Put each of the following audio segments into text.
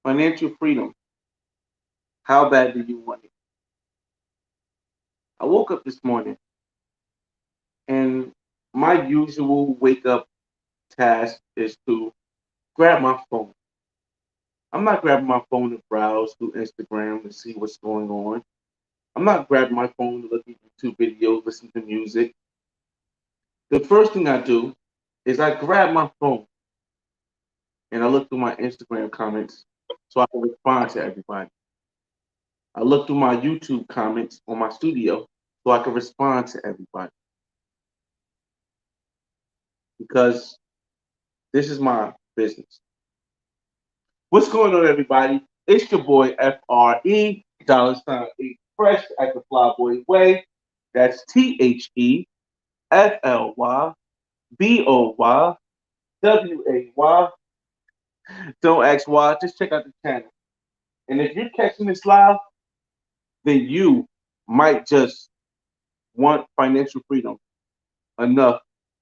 Financial freedom. How bad do you want it? I woke up this morning and my usual wake up task is to grab my phone. I'm not grabbing my phone to browse through Instagram to see what's going on. I'm not grabbing my phone to look at YouTube videos, listen to music. The first thing I do is I grab my phone and I look through my Instagram comments so I can respond to everybody. I look through my YouTube comments on my studio so I can respond to everybody because this is my business. What's going on, everybody? It's your boy FRE, Fresh at the Flyboy Way. That's TheFlyBoyWay. Don't ask why, just check out the channel. And if you're catching this live, then you might just want financial freedom enough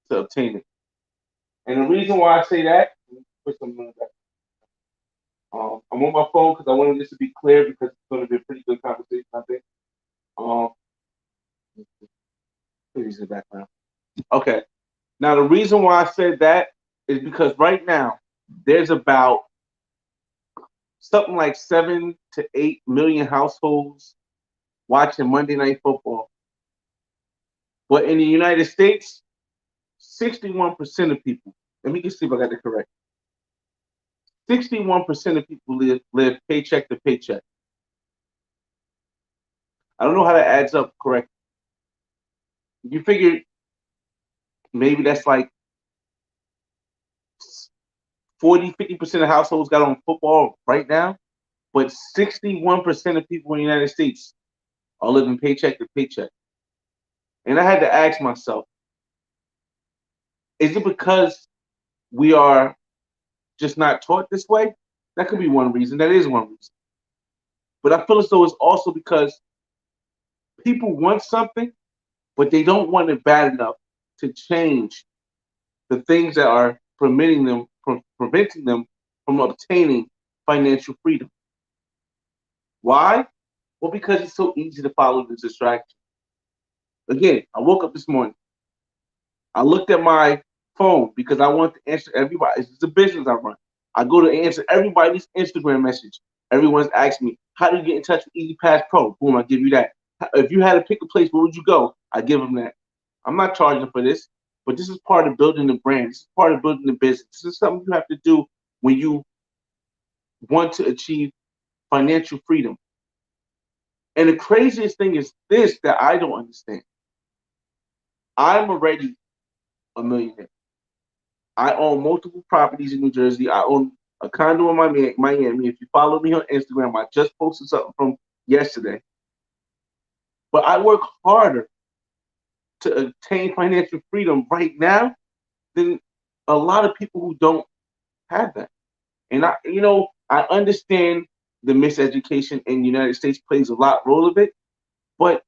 to obtain it. And the reason why I say that, put some I'm on my phone because I wanted this to be clear because it's going to be a pretty good conversation, I think. Um, please in the background. Okay. Now the reason why I said that is because right now there's about something like 7 to 8 million households watching Monday Night Football. But in the United States, 61% of people, let me just see if I got that correct. 61% of people live paycheck to paycheck. I don't know how that adds up correct. You figure maybe that's like 40, 50% of households got on football right now, but 61% of people in the United States are living paycheck to paycheck. And I had to ask myself, is it because we are just not taught this way? That could be one reason. That is one reason. But I feel as though it's also because people want something, but they don't want it bad enough to change the things that are permitting them from preventing them from obtaining financial freedom. Why? Well, because it's so easy to follow the distraction. Again, I woke up this morning. I looked at my phone because I want to answer everybody. It's a business I run. I go to answer everybody's Instagram message. Everyone's asking me, how do you get in touch with Easy Pass Pro? Boom, I give you that. If you had to pick a place, where would you go? I give them that. I'm not charging for this, but this is part of building the brand. This is part of building the business. This is something you have to do when you want to achieve financial freedom. And the craziest thing is this that I don't understand. I'm already a millionaire. I own multiple properties in New Jersey. I own a condo in Miami. If you follow me on Instagram, I just posted something from yesterday. But I work harder to obtain financial freedom right now than a lot of people who don't have that. And I understand the miseducation in the United States plays a lot role of it, but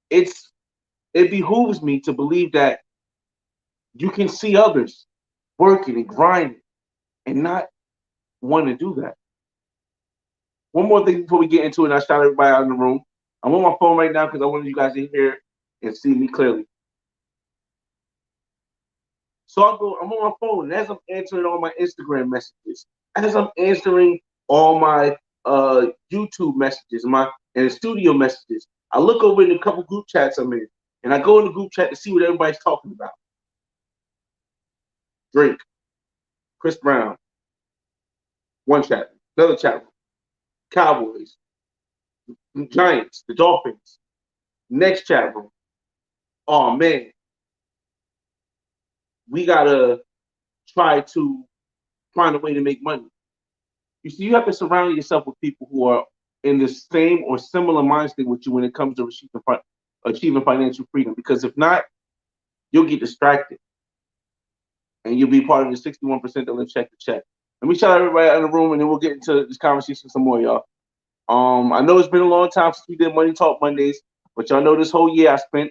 it's it behooves me to believe that you can see others working and grinding and not want to do that. One more thing before we get into it, and I shout everybody out in the room. I'm on my phone right now because I wanted you guys to hear and see me clearly. So I'm on my phone, and as I'm answering all my Instagram messages, as I'm answering all my YouTube messages, my and studio messages, I look over in a couple group chats I'm in, and I go in the group chat to see what everybody's talking about. Drake, Chris Brown, one chat, another chat, Cowboys, the Giants, the Dolphins, next chat room. Oh man, we gotta try to find a way to make money. You see, you have to surround yourself with people who are in the same or similar mind state with you when it comes to achieving financial freedom. Because if not, you'll get distracted and you'll be part of the 61% that live check to check. Let me shout out everybody in the room and then we'll get into this conversation some more, y'all. I know it's been a long time since we did Money Talk Mondays, but y'all know this whole year I spent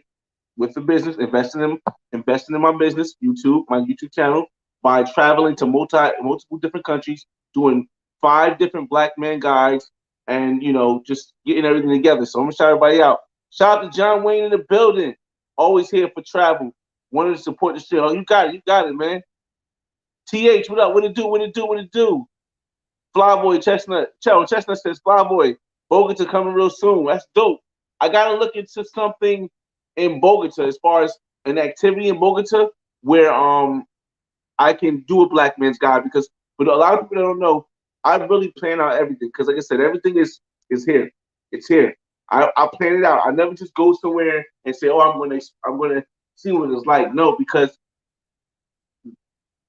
with the business, investing in my business, my YouTube channel, by traveling to multiple different countries, doing 5 different black men guys, and just getting everything together. So I'm gonna shout everybody out. Shout out to John Wayne in the building. Always here for travel. Wanted to support the show. Oh, you got it, man. TH, what up? What it do? What it do? What it do? Flyboy Chestnut. Chestnut says Flyboy. Bogota coming real soon. That's dope. I gotta look into something in Bogota as far as an activity in Bogota where I can do a black man's guide, because for a lot of people that don't know, I really plan out everything, because like I said, everything is here. It's here. I plan it out. I never just go somewhere and say, oh, I'm gonna see what it's like. No, because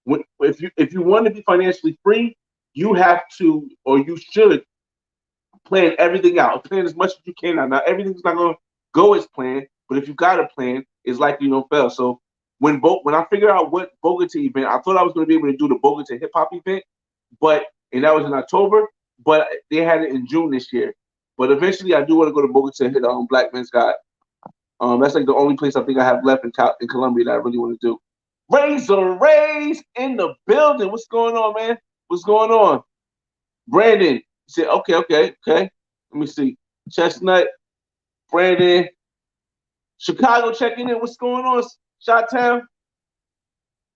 if you want to be financially free, you have to, or you should, plan everything out. Plan as much as you can. Now everything's not gonna go as planned, but if you got a plan, it's likely you don't fail. So when I figured out what Bogota event, I thought I was gonna be able to do the Bogota hip hop event, and that was in October, but they had it in June this year. But eventually, I do want to go to Bogota and hit Black Men's Guide. That's like the only place I think I have left in Colombia that I really want to do. Razor Rays in the building. What's going on, man? What's going on? Brandon said, okay. Let me see. Chestnut, Brandon, Chicago checking in. What's going on, Shot Town?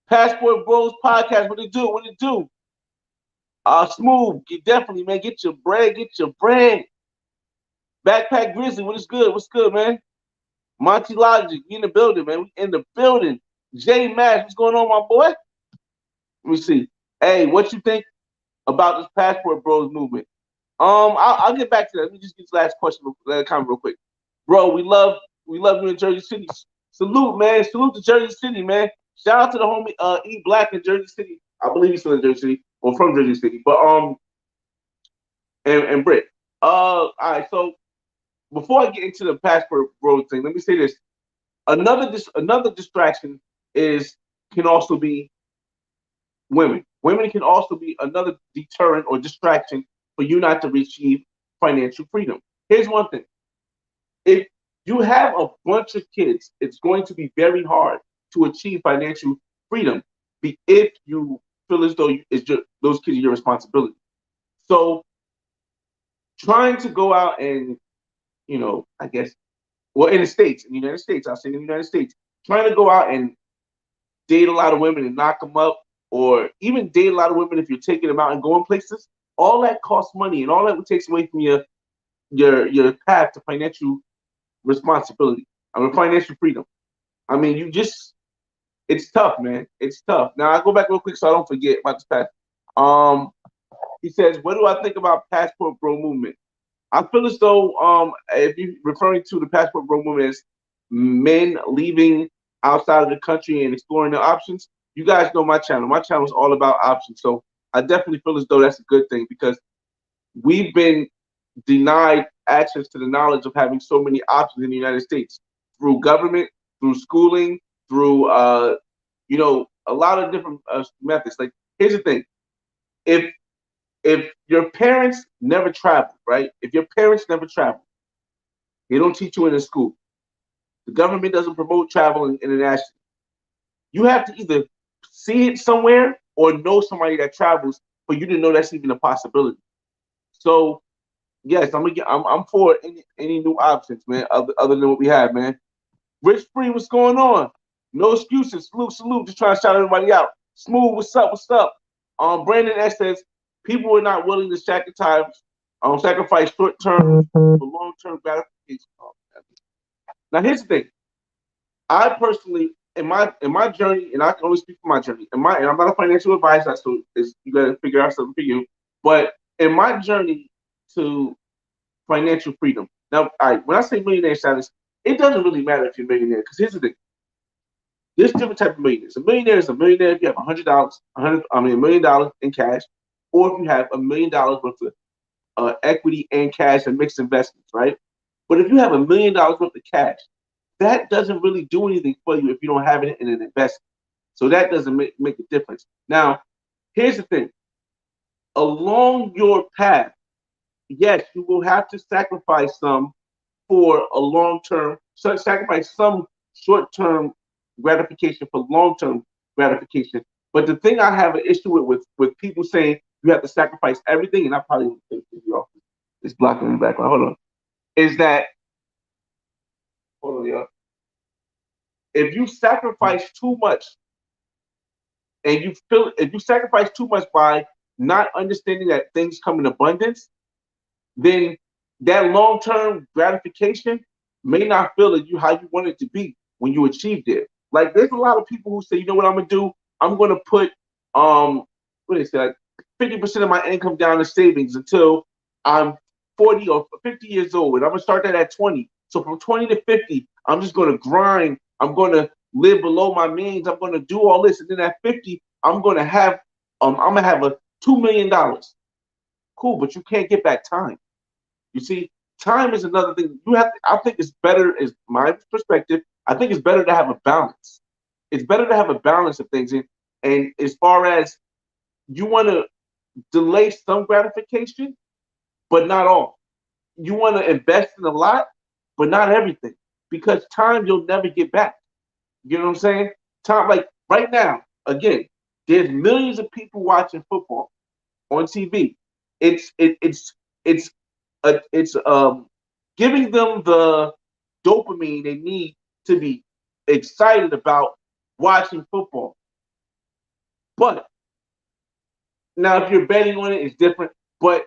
Passport Bros podcast. What it do? What it do? Smooth. Definitely, man. Get your bread. Get your bread. Backpack Grizzly. What is good? What's good, man? Monty Logic. We in the building, man. We in the building. J Mash. What's going on, my boy? Let me see. Hey, what you think about this Passport Bros movement? I'll get back to that. Let me just get the last question, comment real quick. Bro, we love you in Jersey City. Salute, man. Salute to Jersey City, man. Shout out to the homie E Black in Jersey City. I believe he's still in Jersey City, or from Jersey City. But and Britt. All right. So before I get into the Passport Bros thing, let me say this. Another distraction can also be women. Women can also be another deterrent or distraction for you not to achieve financial freedom. Here's one thing. If you have a bunch of kids, it's going to be very hard to achieve financial freedom if you feel as though those kids are your responsibility. So trying to go out and, I guess, well, in the United States, I'll say in the United States, trying to go out and date a lot of women and knock them up, or even date a lot of women if you're taking them out and going places, all that costs money, and all that takes away from your path to financial responsibility. Financial freedom. I mean, it's tough, man. It's tough. Now I go back real quick so I don't forget about this path. He says, what do I think about Passport Bro movement? I feel as though if you're referring to the Passport Bro movement as men leaving outside of the country and exploring their options, you guys know my channel. My channel is all about options. So I definitely feel as though that's a good thing, because we've been denied access to the knowledge of having so many options in the United States through government, through schooling, through a lot of different methods. Like, here's the thing: if your parents never traveled, right? If your parents never traveled, they don't teach you in the school. The government doesn't promote travel internationally. You have to either see it somewhere or know somebody that travels for you to know that's even a possibility. So yes, I'm for any new options, man, other than what we have, man. Rich Free, what's going on? No excuses. Salute. Just trying to shout everybody out. Smooth, what's up? Brandon S says people are not willing to sacrifice short term for long term gratification. Now here's the thing. I personally, in my journey, and I can only speak for my journey. And I'm not a financial advisor, so you got to figure out something for you. But in my journey to financial freedom, now, when I say millionaire status, it doesn't really matter if you're a millionaire, because here's the thing. There's different type of millionaires. A millionaire is a millionaire if you have $1 million in cash, or if you have $1 million worth of equity and cash and mixed investments, right? But if you have $1 million worth of cash, that doesn't really do anything for you if you don't have it in an investment. So that doesn't make a difference. Now, here's the thing. Along your path, yes, you will have to sacrifice some for a long-term, sacrifice some short-term gratification for long-term gratification. But the thing I have an issue with people saying you have to sacrifice everything, and I probably would take this off. It's blocking in the background. Hold on. Is that hold on, y'all? If you sacrifice too much and you feel if you sacrifice too much by not understanding that things come in abundance, then that long term gratification may not feel that you how you want it to be when you achieved it. Like there's a lot of people who say, you know what I'm gonna do? I'm gonna put what is that? 50% of my income down in savings until I'm 40 or 50 years old. And I'm gonna start that at 20. So from 20 to 50, I'm just gonna grind. I'm gonna live below my means. I'm gonna do all this. And then at 50, I'm gonna have a $2 million. Cool, but you can't get back time. You see, time is another thing. You have. I think it's better, is my perspective. I think it's better to have a balance. It's better to have a balance of things. And as far as you want to delay some gratification, but not all. You want to invest in a lot, but not everything, because time you'll never get back. You know what I'm saying? Time, like right now, again, there's millions of people watching football on TV. It's it's giving them the dopamine they need to be excited about watching football. But now, if you're betting on it, it's different. But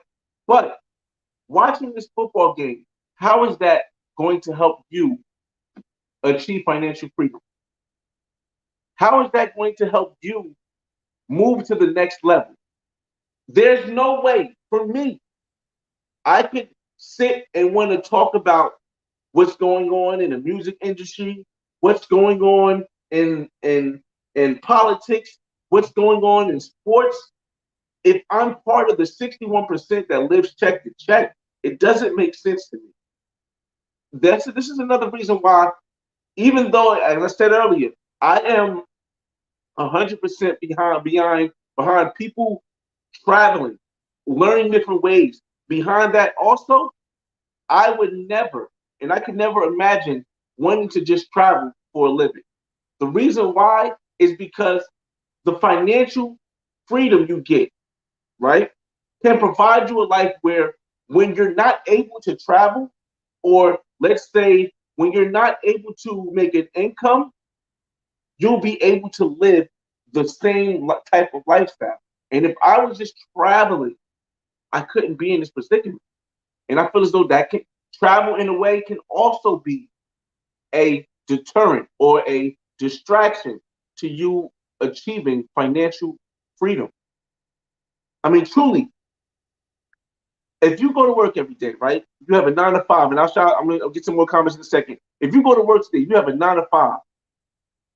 watching this football game, how is that going to help you achieve financial freedom? How is that going to help you move to the next level? There's no way for me. I could sit and want to talk about what's going on in the music industry, what's going on in politics, what's going on in sports. If I'm part of the 61% that lives check to check, it doesn't make sense to me. This is another reason why, even though, as I said earlier, I am 100% behind people traveling, learning different ways. Behind that, also, I would never, and I could never imagine wanting to just travel for a living. The reason why is because the financial freedom you get, right, can provide you a life where when you're not able to travel, or let's say when you're not able to make an income, you'll be able to live the same type of lifestyle. And if I was just traveling, I couldn't be in this predicament. And I feel as though that can travel in a way can also be a deterrent or a distraction to you achieving financial freedom. I mean, truly, if you go to work every day, right? You have a 9 to 5, and I'll get some more comments in a second. If you go to work today, you have a 9 to 5,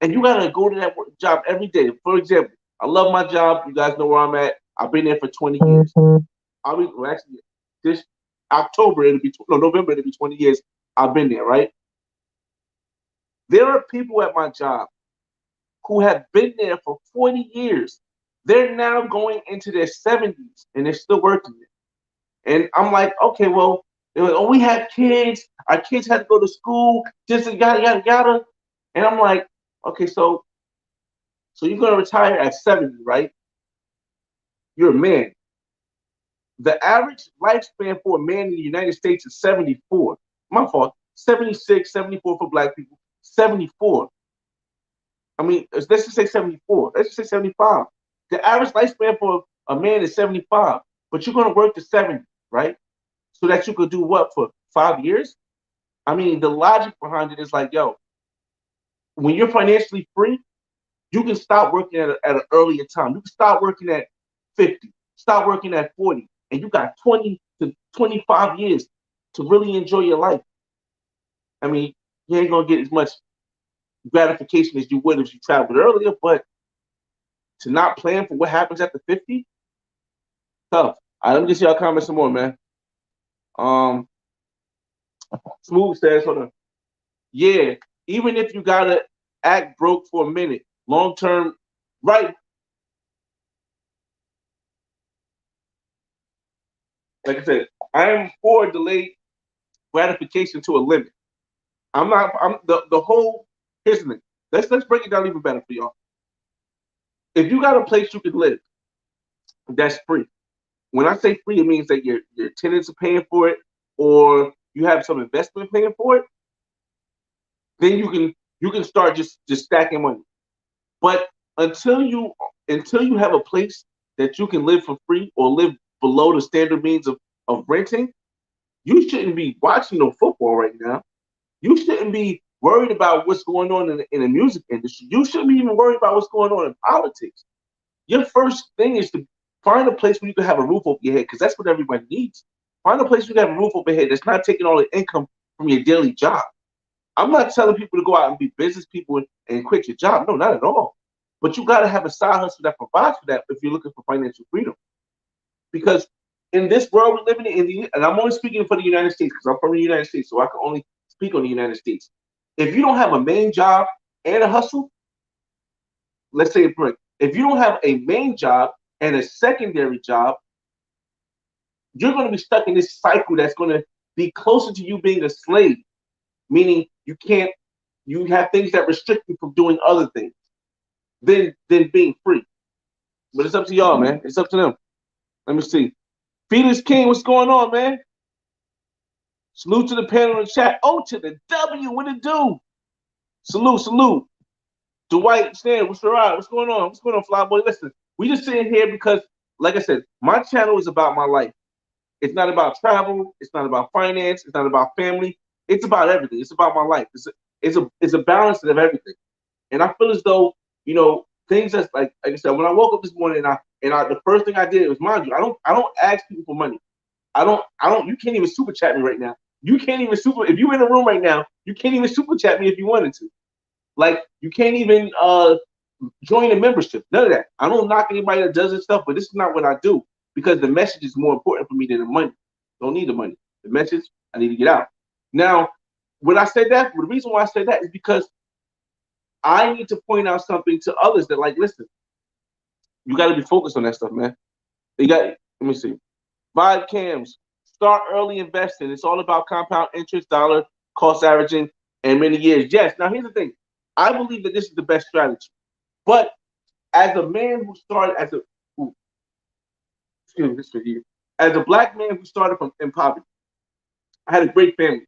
and you gotta go to that job every day. For example, I love my job. You guys know where I'm at. I've been there for 20 years. I'll be well, actually this October it'll be no November it'll be 20 years. I've been there, right? There are people at my job who have been there for 40 years. They're now going into their 70s and they're still working there. And I'm like, okay, well, they're like, oh, we have kids. Our kids had to go to school. Just yada yada yada. And I'm like, okay, so you're gonna retire at 70, right? You're a man. The average lifespan for a man in the United States is 74. My fault. 76, 74 for black people. 74. I mean, let's just say 74. Let's just say 75. The average lifespan for a man is 75, but you're going to work to 70, right? So that you could do what for 5 years? I mean, the logic behind it is like, yo, when you're financially free, you can stop working at an earlier time. You can start working at 50, start working at 40, and you got 20 to 25 years to really enjoy your life. I mean, you ain't going to get as much gratification as you would if you traveled earlier, but to not plan for what happens after 50, tough. All right, let me just see y'all comment some more, man. Um, Smooth says, hold on. Yeah, even if you gotta act broke for a minute, long term, right? Like I said, I am for delayed gratification to a limit. I'm not. I'm the whole. Here's the thing. Let's break it down even better for y'all. If you got a place you can live, that's free. When I say free, it means that your tenants are paying for it, or you have some investment paying for it. Then you can start just stacking money. But until you until you have a place that you can live for free or live below the standard means of renting, you shouldn't be watching no football right now. You shouldn't be worried about what's going on in the music industry. You shouldn't be even worried about what's going on in politics. Your first thing is to find a place where you can have a roof over your head, because that's what everybody needs. Find a place where you can have a roof over your head that's not taking all the income from your daily job. I'm not telling people to go out and be business people and quit your job. No, not at all. But you got to have a side hustle that provides for that if you're looking for financial freedom. Because in this world we're living in, and I'm only speaking for the United States because I'm from the United States, so I can only speak on the United States. If you don't have a main job and a hustle, let's say a break. If you don't have a main job and a secondary job, you're going to be stuck in this cycle that's going to be closer to you being a slave, meaning you have things that restrict you from doing other things than being free. But it's up to y'all, man. It's up to them. Let me see. Felix King, what's going on, man? Salute to the panel in the chat. O to the W, what it do? Salute. Dwight Stan, what's right? What's going on? What's going on, Flyboy? Listen, we just sitting here because, like I said, my channel is about my life. It's not about travel. It's not about finance. It's not about family. It's about everything. It's about my life. It's a balance of everything. And I feel as though, things that's like I said, when I woke up this morning and the first thing I did was, mind you, I don't ask people for money. You can't even super chat me right now. You can't even if you're in a room right now, you can't even super chat me if you wanted to. Like, you can't even join a membership. None of that. I don't knock anybody that does this stuff, but this is not what I do, because the message is more important for me than the money. Don't need the money. The message, I need to get out. Now, the reason why I said that is because I need to point out something to others that, like, listen, you got to be focused on that stuff, man. Let me see. Vibe cams, start early investing. It's all about compound interest, dollar cost averaging, and many years. Yes. Now, here's the thing. I believe that this is the best strategy. But as a man who started as a black man who started in poverty, I had a great family.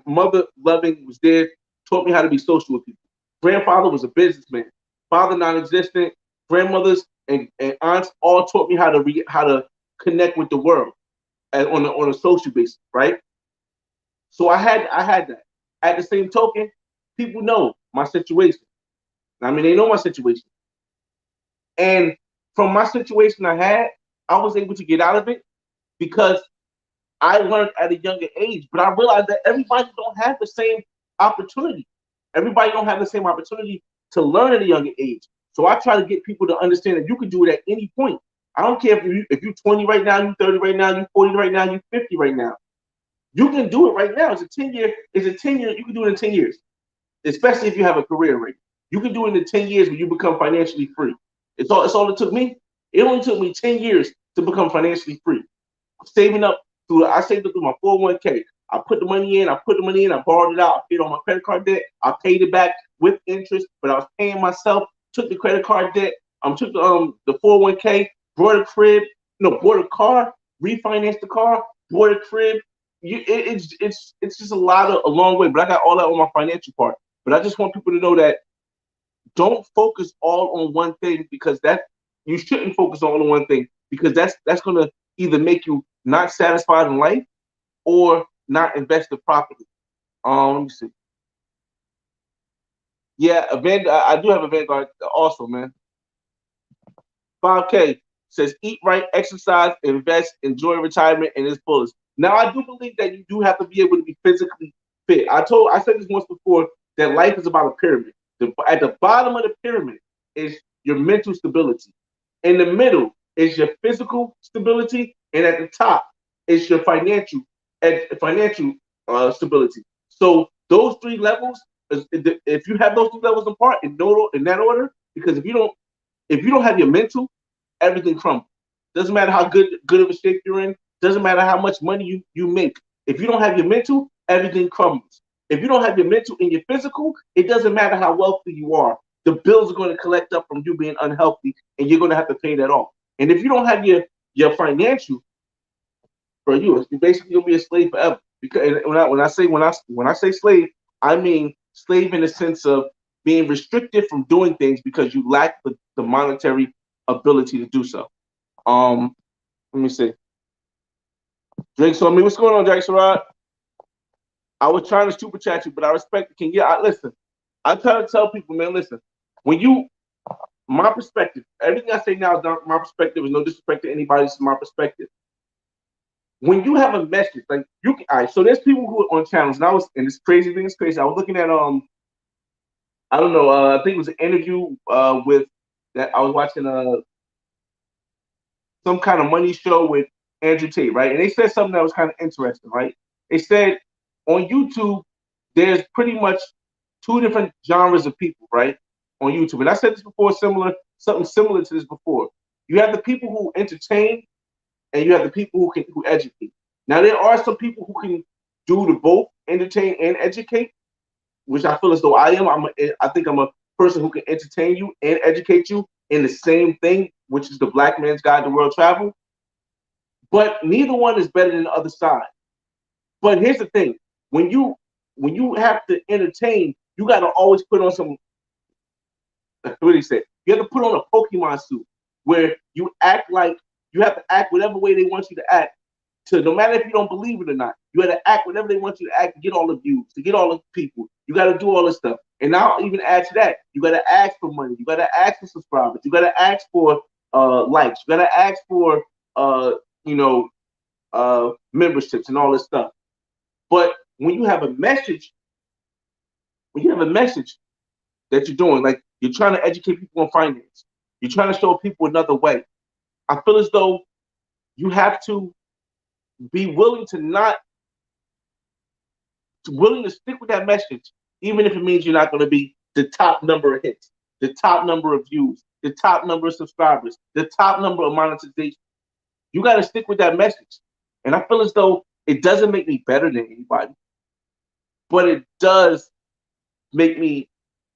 Mother loving was there, taught me how to be social with people. Grandfather was a businessman. Father non-existent. Grandmothers and aunts all taught me how to connect with the world on a social basis, right? So I had that. At the same token, people know my situation. I mean, they know my situation. And from my situation I was able to get out of it because I learned at a younger age. But I realized that everybody don't have the same opportunity. Everybody don't have the same opportunity to learn at a younger age. So I try to get people to understand that you can do it at any point. I don't care if you're 20 right now, you're 30 right now, you're 40 right now, you're 50 right now. You can do it right now. It's a 10 year. You can do it in 10 years, especially if you have a career rate. You can do it in 10 years when you become financially free. It's all it took me. It only took me 10 years to become financially free. I saved up through my 401k. I put the money in, I borrowed it out, I paid on my credit card debt, I paid it back with interest, but I was paying myself, took the credit card debt, took the 401k, bought a car, refinanced the car, bought a crib. It's just a long way, but I got all that on my financial part. But I just want people to know that don't focus all on one thing, because you shouldn't focus all on one thing, because that's gonna either make you not satisfied in life or not invested properly. Let me see. Yeah, I do have a Vanguard also, man. 5K says eat right, exercise, invest, enjoy retirement, and its fullest. Now, I do believe that you do have to be able to be physically fit. I said this once before, that life is about a pyramid. At the bottom of the pyramid is your mental stability. In the middle is your physical stability, and at the top is your financial stability. So those three levels, if you have those three levels apart in that order, because if you don't have your mental, everything crumbles. Doesn't matter how good of a shape you're in. Doesn't matter how much money you make. If you don't have your mental, everything crumbles. If you don't have your mental and your physical, it doesn't matter how wealthy you are. The bills are going to collect up from you being unhealthy, and you're going to have to pay that off. And if you don't have your financial for you. You're basically gonna be a slave forever. Because when I say slave, I mean slave in the sense of being restricted from doing things because you lack the monetary ability to do so. Um, Let me see. Drake, so I mean, what's going on, Drake Sarad? I was trying to super chat you, but I respect it. Can you listen? I try to tell people, man, listen. When you, my perspective, everything I say now is not my perspective. Is no disrespect to anybody. It's my perspective. When you have a message, like you can, all right. So there's people who are on channels, and this crazy thing is crazy. I was looking at I don't know, I think it was an interview with that I was watching some kind of money show with Andrew Tate, right? And they said something that was kind of interesting, right? They said on YouTube, there's pretty much two different genres of people, right? On YouTube. And I said this before, something similar to this before. You have the people who entertain and you have the people who educate. Now there are some people who can do the both, entertain and educate, which I feel as though I am. I think I'm a person who can entertain you and educate you in the same thing, which is the Black Man's Guide to World Travel. But neither one is better than the other side. But here's the thing: when you have to entertain, you got to always put on some. What do you say? You have to put on a Pokemon suit where you act like you have to act whatever way they want you to act. To no matter if you don't believe it or not, you got to act whatever they want you to act to get all the views, to get all the people. You got to do all this stuff. And now even add to that, you got to ask for money. You got to ask for subscribers. You got to ask for likes. You got to ask for you know memberships and all this stuff. But when you have a message, that you're doing, like you're trying to educate people on finance, you're trying to show people another way. I feel as though you have to be willing to stick with that message, even if it means you're not going to be the top number of hits, the top number of views, the top number of subscribers, the top number of monetization. You got to stick with that message. And I feel as though it doesn't make me better than anybody, but it does make me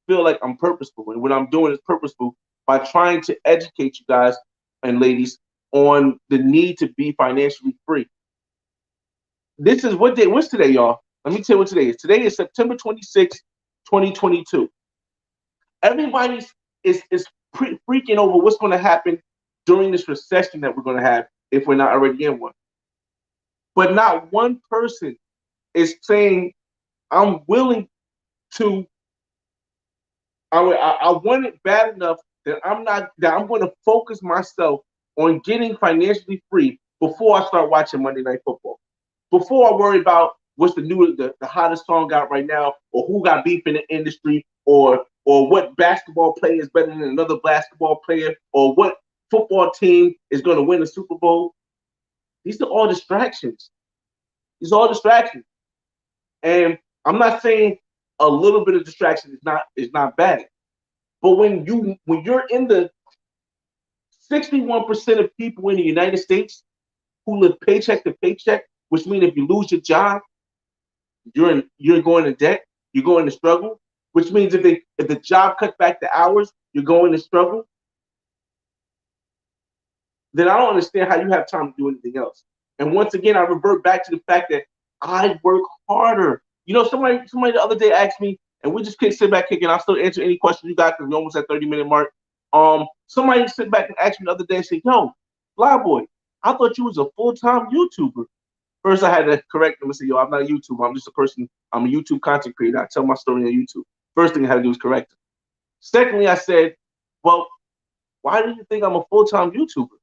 feel like I'm purposeful. And what I'm doing is purposeful by trying to educate you guys and ladies on the need to be financially free. This is what day? What's today, y'all? Let me tell you what today is. Today is September 26, 2022. Everybody is freaking over what's going to happen during this recession that we're going to have if we're not already in one. But not one person is saying, I'm willing to, I want it bad enough that I'm going to focus myself on getting financially free before I start watching Monday Night Football. Before I worry about what's the hottest song out right now, or who got beef in the industry, or what basketball player is better than another basketball player, or what football team is going to win the Super Bowl. These are all distractions. These are all distractions. And I'm not saying a little bit of distraction is not bad. But when you're in the 61% of people in the United States who live paycheck to paycheck, which means if you lose your job, you're going into debt, you're going to struggle, which means if the job cuts back the hours, you're going to struggle, then I don't understand how you have time to do anything else. And once again, I revert back to the fact that I work harder. You know, somebody the other day asked me, and we just sit back kicking. I'll still answer any questions you got because we're almost at 30-minute mark. Somebody sit back and asked me the other day and said, "Yo, Flyboy, I thought you was a full-time YouTuber." First, I had to correct them and say, "Yo, I'm not a YouTuber. I'm just a person. I'm a YouTube content creator. I tell my story on YouTube." First thing I had to do was correct them. Secondly, I said, "Well, why do you think I'm a full-time YouTuber?"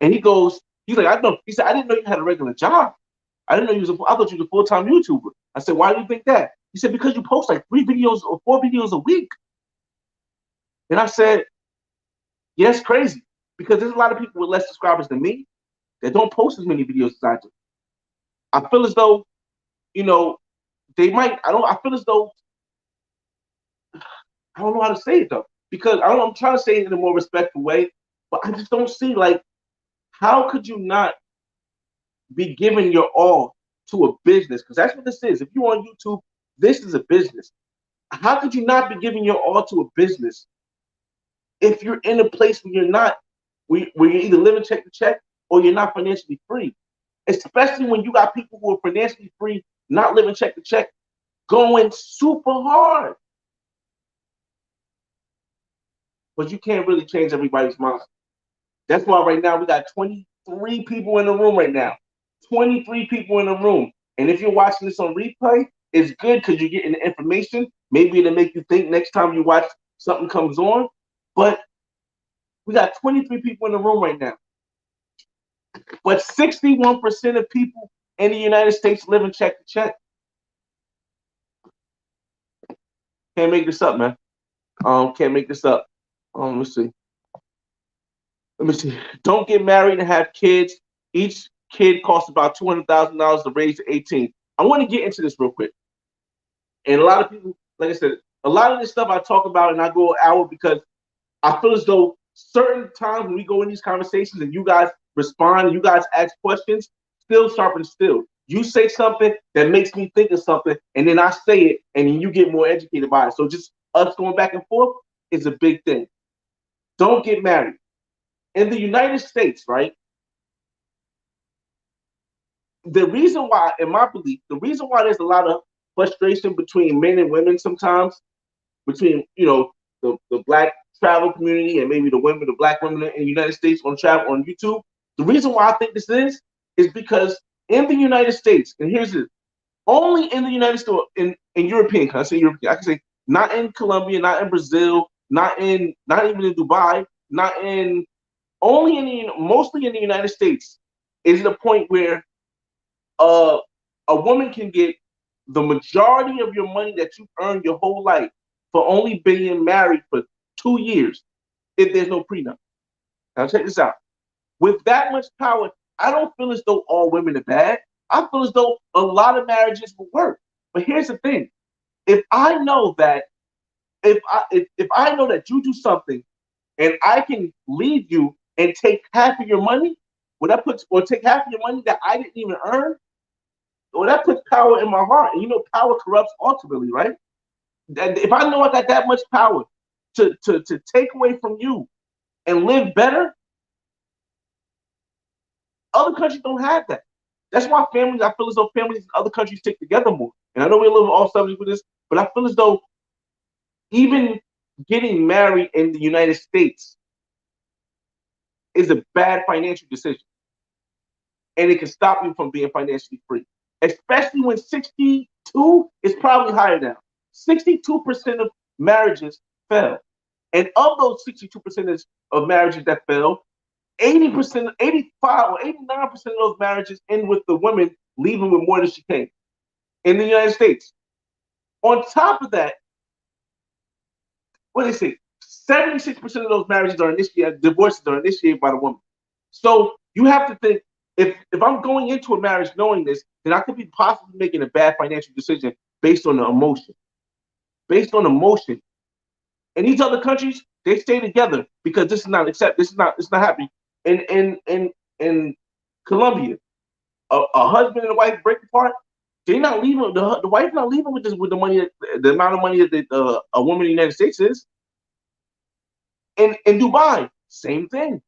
And he's like, "I know." He said, "I didn't know you had a regular job. I didn't know I thought you was a full-time YouTuber." I said, "Why do you think that?" He said, "Because you post like 3 videos or 4 videos a week." And I said, "Yeah, it's crazy because there's a lot of people with less subscribers than me that don't post as many videos as I do." I feel as though, they might. I feel as though I don't know how to say it though, because I'm trying to say it in a more respectful way, but I just don't see, like, how could you not be giving your all to a business? Because that's what this is. If you're on YouTube, this is a business. How could you not be giving your all to a business if you're in a place where you're not, where you're either living check to check or you're not financially free. Especially when you got people who are financially free, not living check to check, going super hard. But you can't really change everybody's mind. That's why right now we got 23 people in the room right now. 23 people in the room. And if you're watching this on replay, it's good because you're getting the information. Maybe it'll make you think next time you watch something comes on. But we got 23 people in the room right now. But 61% of people in the United States live in check to check. Can't make this up, man. Can't make this up. Let's see. Don't get married and have kids. Each kid costs about $200,000 to raise to 18. I want to get into this real quick. And a lot of people, like I said, a lot of this stuff I talk about and I go an hour because I feel as though certain times when we go in these conversations and you guys respond, you guys ask questions, still sharpen still. You say something that makes me think of something, and then I say it, and then you get more educated by it. So just us going back and forth is a big thing. Don't get married. In the United States, right? The reason why, in my belief, the reason why there's a lot of frustration between men and women sometimes, between the black travel community and maybe the black women in the United States on travel on YouTube. The reason why I think this is because in the United States, and here's it, only in the United States, in European, can I say European? I can say not in Colombia, not in Brazil, not even in Dubai, not in only in mostly in the United States is the point where a woman can get the majority of your money that you've earned your whole life for only being married for 2 years if there's no prenup. Now check this out. With that much power, I don't feel as though all women are bad. I feel as though a lot of marriages will work. But here's the thing: if I know that if I know that you do something and I can leave you and take half of your money, or take half of your money that I didn't even earn, well, that puts power in my heart. And you know, power corrupts ultimately, right? If I know I got that much power to take away from you and live better, other countries don't have that. That's why I feel as though families in other countries stick together more. And I know we're a little off subject with this, but I feel as though even getting married in the United States is a bad financial decision. And it can stop you from being financially free. Especially when 62 is probably higher now. 62% of marriages fail. And of those 62% of marriages that fail, 80%, 85 or 89% of those marriages end with the women leaving with more than she came in the United States. On top of that, what do they say? 76% of those marriages are initiated, divorces are initiated by the woman. So you have to think, if I'm going into a marriage knowing this, then I could be possibly making a bad financial decision based on the emotion. Based on emotion. In these other countries, they stay together because this is not accepted. It's not happening. In Colombia, a husband and a wife break apart. They're not leaving. The wife not leaving with the money, the amount of money that a woman in the United States is. In Dubai, same thing.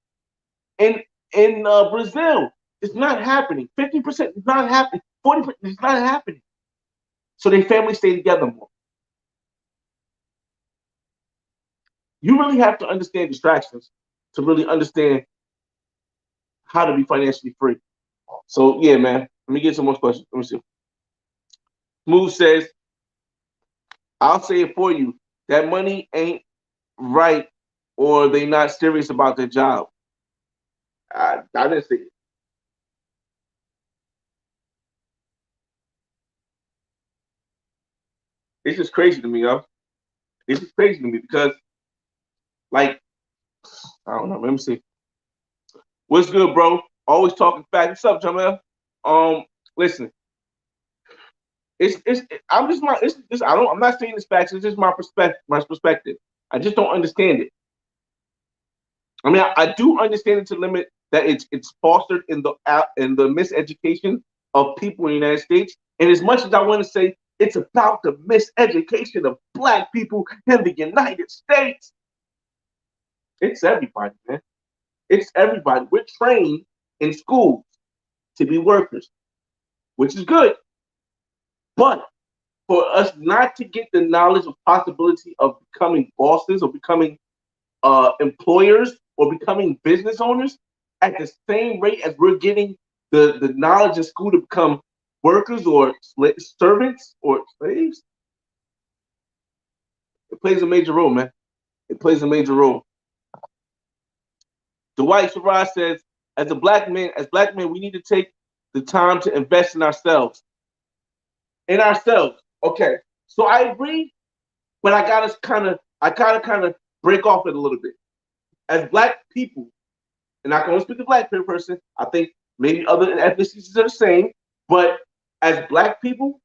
In Brazil, it's not happening. 50% is not happening. 40% is not happening. So their families stay together more. You really have to understand distractions to really understand how to be financially free. So yeah, man. Let me get some more questions. Let me see. Smooth says, I'll say it for you. That money ain't right, or they not serious about their job. I didn't say it. It's just crazy to me, yo. It's just crazy to me because, like, I don't know. Let me see. What's good, bro? Always talking facts. What's up, Jamel? Listen, I'm just my it's I don't I'm not saying this facts. It's just my perspective. I just don't understand it. I mean, I do understand it to limit that it's fostered in the miseducation of people in the United States. And as much as I want to say it's about the miseducation of Black people in the United States, it's everybody, man. It's everybody. We're trained in schools to be workers, which is good. But for us not to get the knowledge of possibility of becoming bosses or becoming employers or becoming business owners at the same rate as we're getting the knowledge in school to become workers or servants or slaves, it plays a major role, man. It plays a major role. Dwight Sharad says, as black men, we need to take the time to invest in ourselves. In ourselves. Okay. So I agree, but I gotta kind of break off it a little bit. As black people, and I can only speak to black person, I think maybe other ethnicities are the same, but as black people,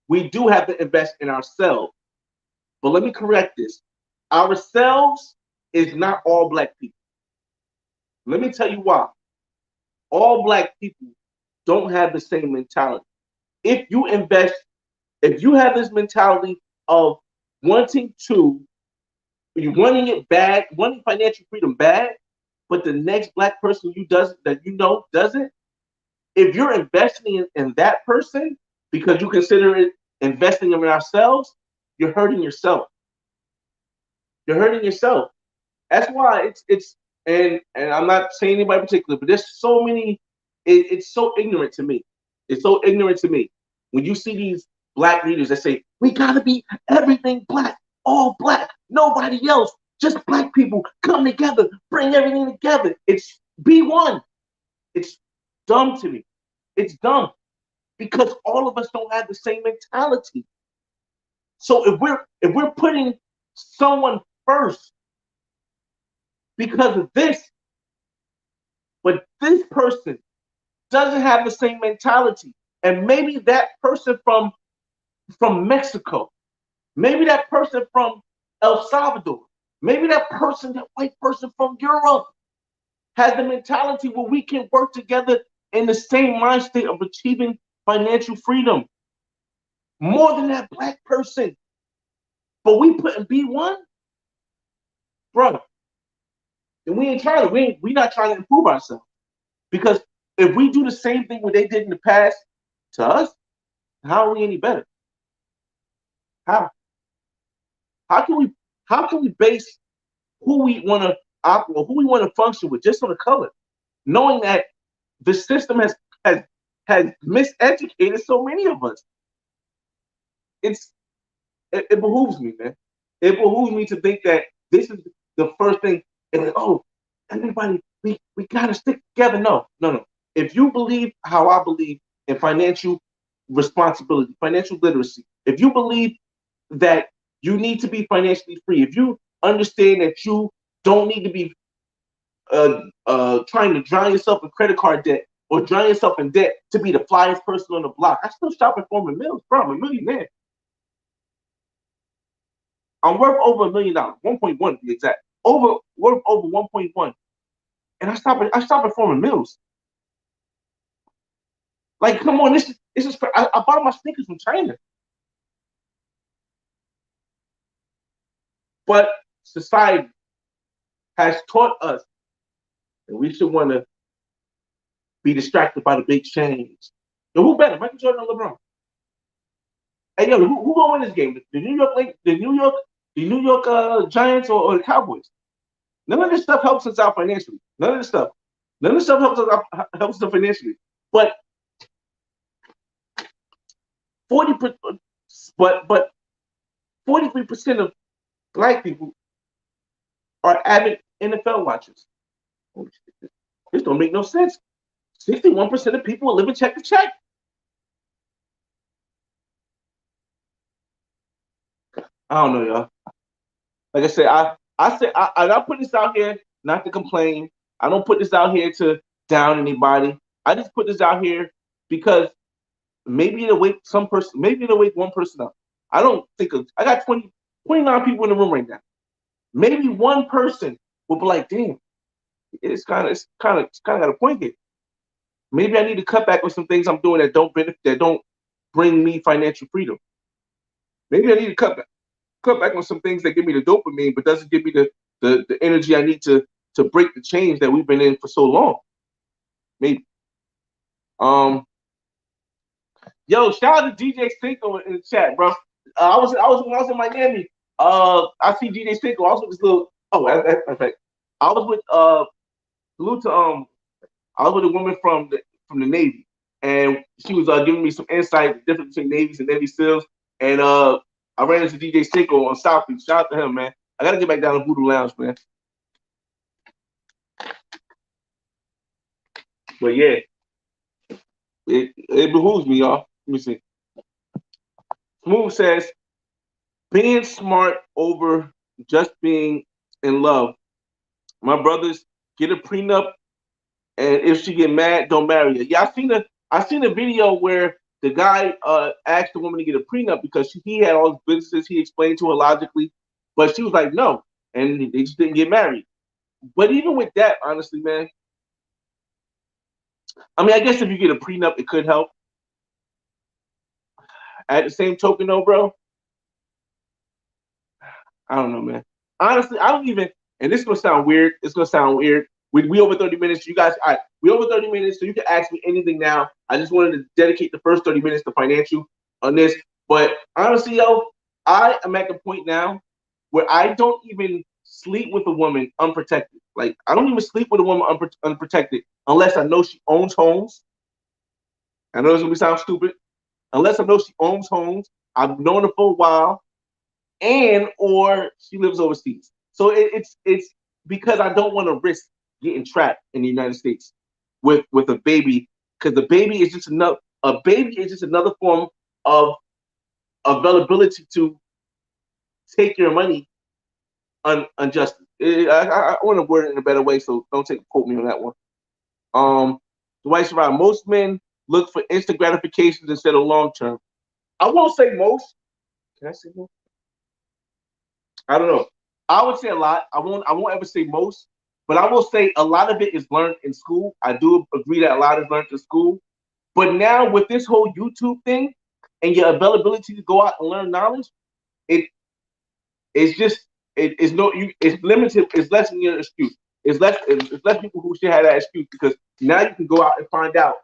we do have to invest in ourselves. But let me correct this. Ourselves is not all black people. Let me tell you why. All black people don't have the same mentality. If you have this mentality of wanting it bad, wanting financial freedom bad, but the next black person doesn't, if you're investing in that person because you consider it investing in ourselves, you're hurting yourself. You're hurting yourself. That's why and I'm not saying anybody in particular, but there's so many. It's so ignorant to me. It's so ignorant to me when you see these black leaders that say we gotta be everything black, all black, nobody else, just black people come together, bring everything together. It's be one. It's dumb to me. It's dumb because all of us don't have the same mentality. So if we're putting someone first because of this, but this person doesn't have the same mentality, and maybe that person from Mexico, maybe that person from El Salvador, maybe that white person from Europe has the mentality where we can work together in the same mind state of achieving financial freedom more than that black person. But we put in B1, brother. And we ain't trying to, we not trying to improve ourselves. Because if we do the same thing what they did in the past to us, how are we any better? How? How can we base who we want to operate, who we want to function with just on the color, knowing that the system has miseducated so many of us? It behooves me, man. It behooves me to think that this is the first thing. And like, oh, everybody, we gotta stick together. No. If you believe how I believe in financial responsibility, financial literacy, if you believe that you need to be financially free, if you understand that you don't need to be trying to drown yourself in credit card debt or drown yourself in debt to be the flyest person on the block. I still shop at Foreman Mills, bro. I'm a millionaire. I'm worth over $1 million, 1.1 to be exact. Worth over 1.1. And I stop at Foreman Mills. Like, come on, this is I bought my sneakers from China. But society has taught us that we should want to be distracted by the big change. Yo, who better, Michael Jordan or LeBron? Hey, yo, who gonna win this game? The New York Giants or the Cowboys? None of this stuff helps us out financially. None of this stuff helps us financially. But 43% of black people are avid NFL watchers. This don't make no sense. 61% of people are living check to check. I don't know, y'all. Like I said, I put this out here not to complain. I don't put this out here to down anybody. I just put this out here because maybe it'll wake one person up. I got 29 people in the room right now. Maybe one person will be like, damn, it's kind of got a point here. Maybe I need to cut back on some things I'm doing that don't bring me financial freedom. Maybe I need to cut back on some things that give me the dopamine, but doesn't give me the energy I need to break the chains that we've been in for so long. maybe. Um, yo, shout out to DJ Cinco in the chat, bro. I was when I was in Miami. I see DJ Cinco. I was with this little. Oh, that's right. I was with salute to I was with a woman from the Navy, and she was giving me some insight, the difference between Navies and Navy SEALs. And I ran into DJ Cinco on South Beach. Shout out to him, man. I gotta get back down to Voodoo Lounge, man. But yeah, it behooves me, y'all. Let me see. Smooth says, being smart over just being in love. My brothers get a prenup, and if she get mad, don't marry her. Yeah, I seen a video where the guy asked the woman to get a prenup because he had all his businesses. He explained to her logically, but she was like, no, and they just didn't get married. But even with that, honestly, man, I mean, I guess if you get a prenup, it could help. At the same token, though, bro, I don't know, man. Honestly, I don't even. And this is gonna sound weird. It's gonna sound weird. We over 30 minutes. You guys, all right, we over 30 minutes, so you can ask me anything now. I just wanted to dedicate the first 30 minutes to financial on this. But honestly, yo, I am at the point now where I don't even sleep with a woman unprotected. Like I don't even sleep with a woman unprotected unless I know she owns homes. I know this gonna sound stupid. Unless I know she owns homes, I've known her for a while, and or she lives overseas. So it's because I don't want to risk getting trapped in the United States with a baby, because the baby is just another a baby is just another form of availability to take your money unjustly. I want to word it in a better way, so don't quote me on that one. Dwight Survive. Most men look for instant gratifications instead of long term. I won't say most. Can I say most? I don't know. I would say a lot. I won't ever say most, but I will say a lot of it is learned in school. I do agree that a lot is learned in school. But now with this whole YouTube thing and your availability to go out and learn knowledge, it it's just it's limited. It's less than your excuse. It's less people who should have that excuse because now you can go out and find out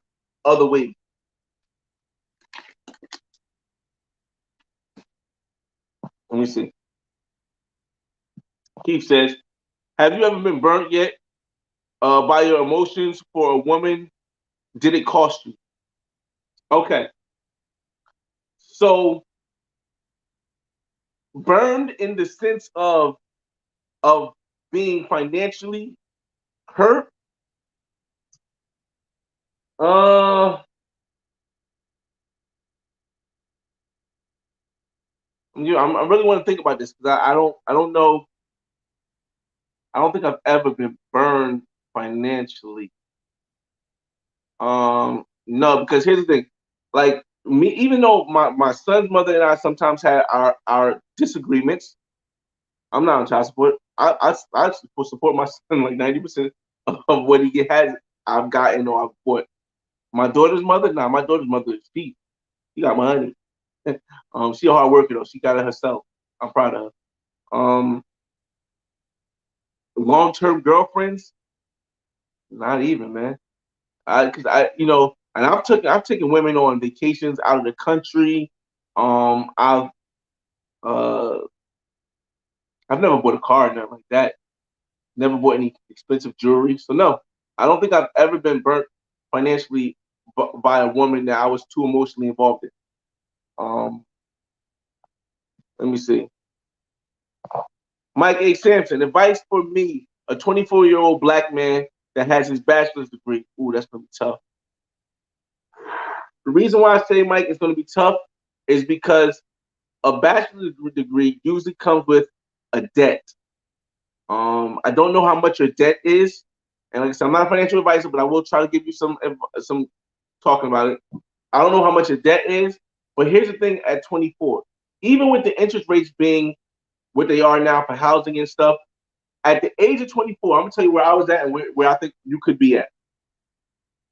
other ways. Let me see. Keith says, "Have you ever been burnt yet by your emotions for a woman? Did it cost you?" Okay, so burned in the sense of being financially hurt. Uh, I really want to think about this because I don't know. I don't think I've ever been burned financially. No, because here's the thing, like me, even though my son's mother and I sometimes had our disagreements, I'm not on child support. I support my son like 90% of what he has. I've gotten or I've bought. My daughter's mother, nah, my daughter's mother is cheap. She got money. She a hard worker though. She got it herself. I'm proud of her. Long term girlfriends, not even, man. Because and I've taken women on vacations out of the country. I've uh, I've never bought a car, nothing like that. Never bought any expensive jewelry. So no, I don't think I've ever been burnt financially by a woman that I was too emotionally involved in. Um, Let me see. Mike A. Sampson, advice for me, a 24-year-old black man that has his bachelor's degree. Ooh, that's gonna be tough. The reason why I say, Mike, it's gonna be tough is because a bachelor's degree usually comes with a debt. I don't know how much your debt is, and like I said, I'm not a financial advisor, but I will try to give you some talking about it. I don't know how much your debt is, but here's the thing: at 24, even with the interest rates being what they are now for housing and stuff, at the age of 24, I'm gonna tell you where I was at and where I think you could be at.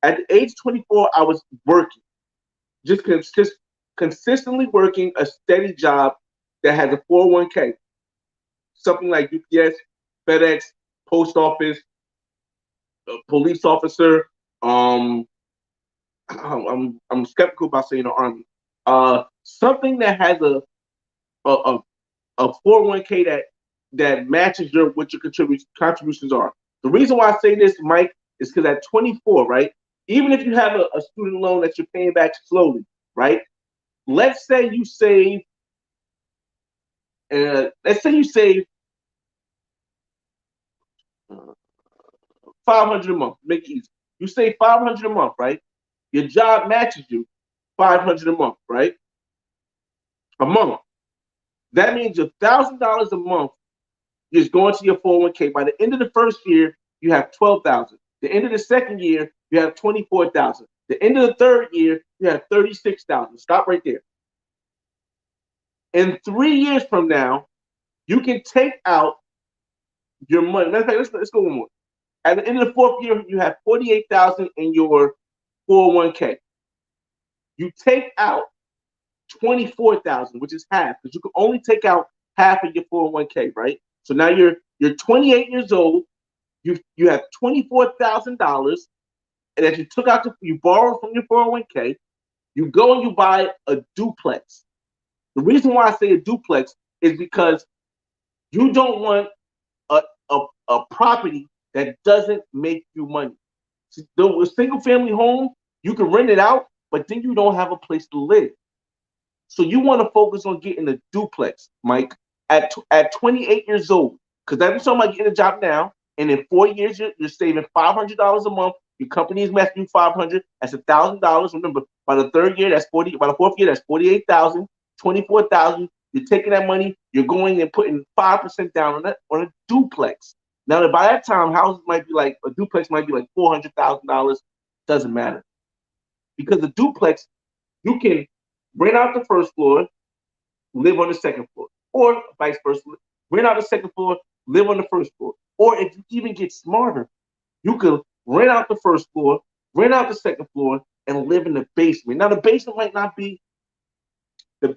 At the age of 24, I was working, just consistently working a steady job that has a 401k, something like UPS, FedEx, post office, police officer. Um, I'm skeptical about saying the Army. Something that has a a, a 401k that matches your what your contributions are. The reason why I say this, Mike, is because at 24, right? Even if you have a student loan that you're paying back slowly, right? Let's say you save, let's say you save 500 a month. Make it easy. You save 500 a month, right? Your job matches you 500 a month, right? A month. That means $1,000 a month is going to your 401k. By the end of the first year, you have 12,000. The end of the second year, you have 24,000. The end of the third year, you have 36,000. Stop right there. In 3 years from now, you can take out your money. Matter of fact, let's go one more. At the end of the fourth year, you have 48,000 in your 401k. You take out 24,000, which is half, because you can only take out half of your 401k, right? So now you're 28 years old. You have $24,000 that you took out, you borrowed from your 401k. You go and you buy a duplex. The reason why I say a duplex is because you don't want a, a property that doesn't make you money. The single family home, you can rent it out, but then you don't have a place to live. So you want to focus on getting a duplex, Mike, at 28 years old. Because every time I get a job now, and in 4 years, you're saving $500 a month. Your company is matching you 500. That's $1,000. Remember, by the third year, that's 40. By the fourth year, that's 48,000, 24,000. You're taking that money. You're going and putting 5% down on a duplex. Now, by that time, houses might be like a duplex might be like $400,000. Doesn't matter because a duplex you can rent out the first floor, live on the second floor, or vice versa. Rent out the second floor, live on the first floor. Or if you even get smarter, you could rent out the first floor, rent out the second floor, and live in the basement. Now the basement might not be the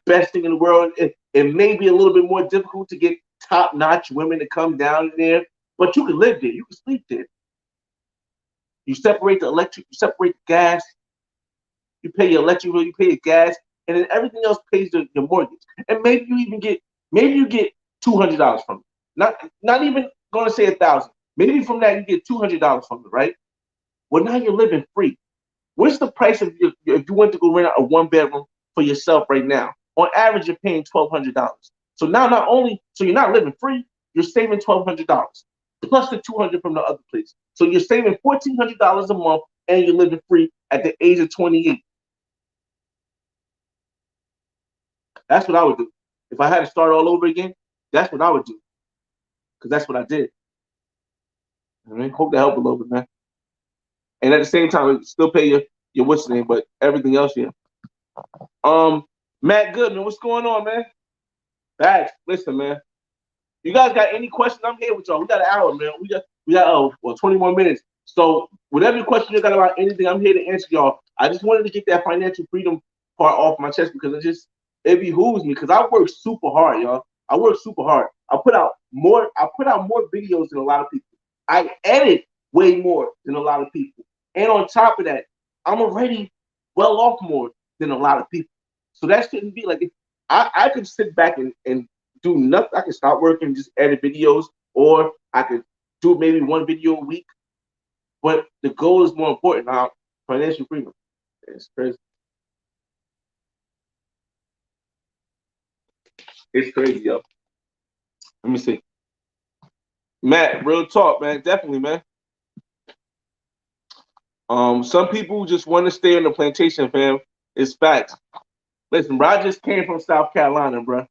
best thing in the world. It may be a little bit more difficult to get top-notch women to come down there, but you can live there. You can sleep there. You separate the electric, you separate the gas, you pay your electric bill, you pay your gas, and then everything else pays your mortgage. And maybe you get $200 from it. Not even going to say 1,000. Maybe from that you get $200 from it, right? Well, now you're living free. What's the price of if you went to go rent out a one bedroom for yourself right now? On average, you're paying $1,200. So now you're not living free, you're saving $1,200 plus the 200 from the other place. So you're saving $1,400 a month and you're living free at the age of 28. That's what I would do. If I had to start all over again, that's what I would do. Because that's what I did. I mean, hope that helped a little bit, man. And at the same time, still pay your what's the name, but everything else, yeah. Matt Goodman, what's going on, man? Back. Listen, man. You guys got any questions? I'm here with y'all. We got an hour, man. We got 20 more minutes. So whatever question you got about anything, I'm here to answer y'all. I just wanted to get that financial freedom part off my chest because it behooves me because I work super hard, y'all. I work super hard. I put out more videos than a lot of people. I edit way more than a lot of people. And on top of that, I'm already well off more than a lot of people. So that shouldn't be like I could sit back and do nothing. I can start working and just edit videos, or I could do maybe one video a week. But the goal is more important now. Financial freedom. It's crazy. It's crazy, yo. Let me see. Matt, real talk, man. Definitely, man. Some people just want to stay on the plantation, fam. It's facts. Listen, bro, I just came from South Carolina, bro.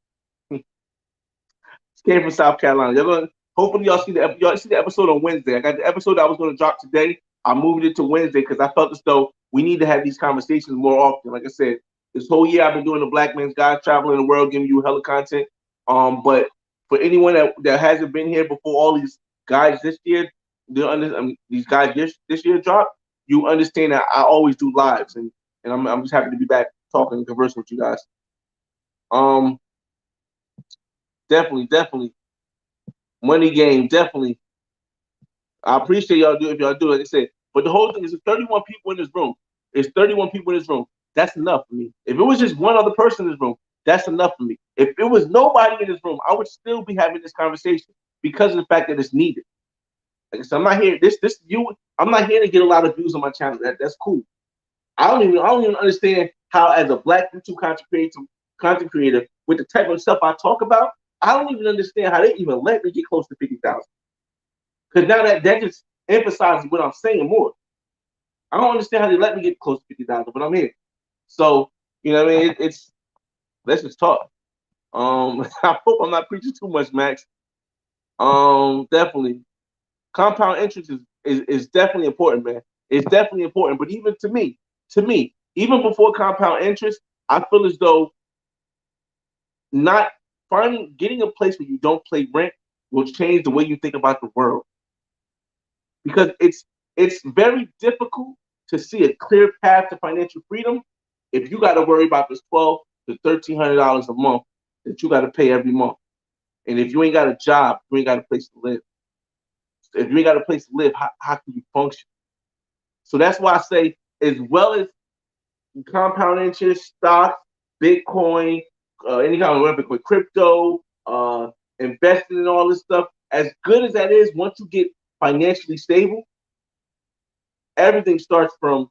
Came from South Carolina. Hopefully y'all see the episode on Wednesday. I got the episode I was gonna drop today. I moved it to Wednesday because I felt as though we need to have these conversations more often. Like I said, this whole year I've been doing the Black Man's Guide, traveling the world, giving you hella content. But for anyone that hasn't been here before, all these guys this year, these guys this year dropped. You understand that I always do lives, and I'm just happy to be back talking and conversing with you guys. Um, definitely, money game, definitely. I appreciate y'all do if y'all do it. Like I said, but the whole thing is 31 people in this room. It's 31 people in this room. That's enough for me. If it was just one other person in this room, that's enough for me. If it was nobody in this room, I would still be having this conversation because of the fact that it's needed. Like I said, I'm not here. This you. I'm not here to get a lot of views on my channel. That's cool. I don't even understand how, as a black YouTube content creator with the type of stuff I talk about, I don't even understand how they even let me get close to 50,000. Because now that just emphasizes what I'm saying more. I don't understand how they let me get close to 50,000, but I'm here. So you know what I mean? It's let's just talk. I hope I'm not preaching too much, Max. Definitely compound interest is definitely important, man. It's definitely important. But even to me, even before compound interest, I feel as though not getting a place where you don't pay rent will change the way you think about the world. Because it's very difficult to see a clear path to financial freedom if you got to worry about this $1,200 to $1,300 a month that you got to pay every month. And if you ain't got a job, you ain't got a place to live. If you ain't got a place to live, how can you function? So that's why I say, as well as compound interest, stocks, Bitcoin, any kind of Bitcoin, crypto, investing in all this stuff, as good as that is, once you get financially stable, everything starts from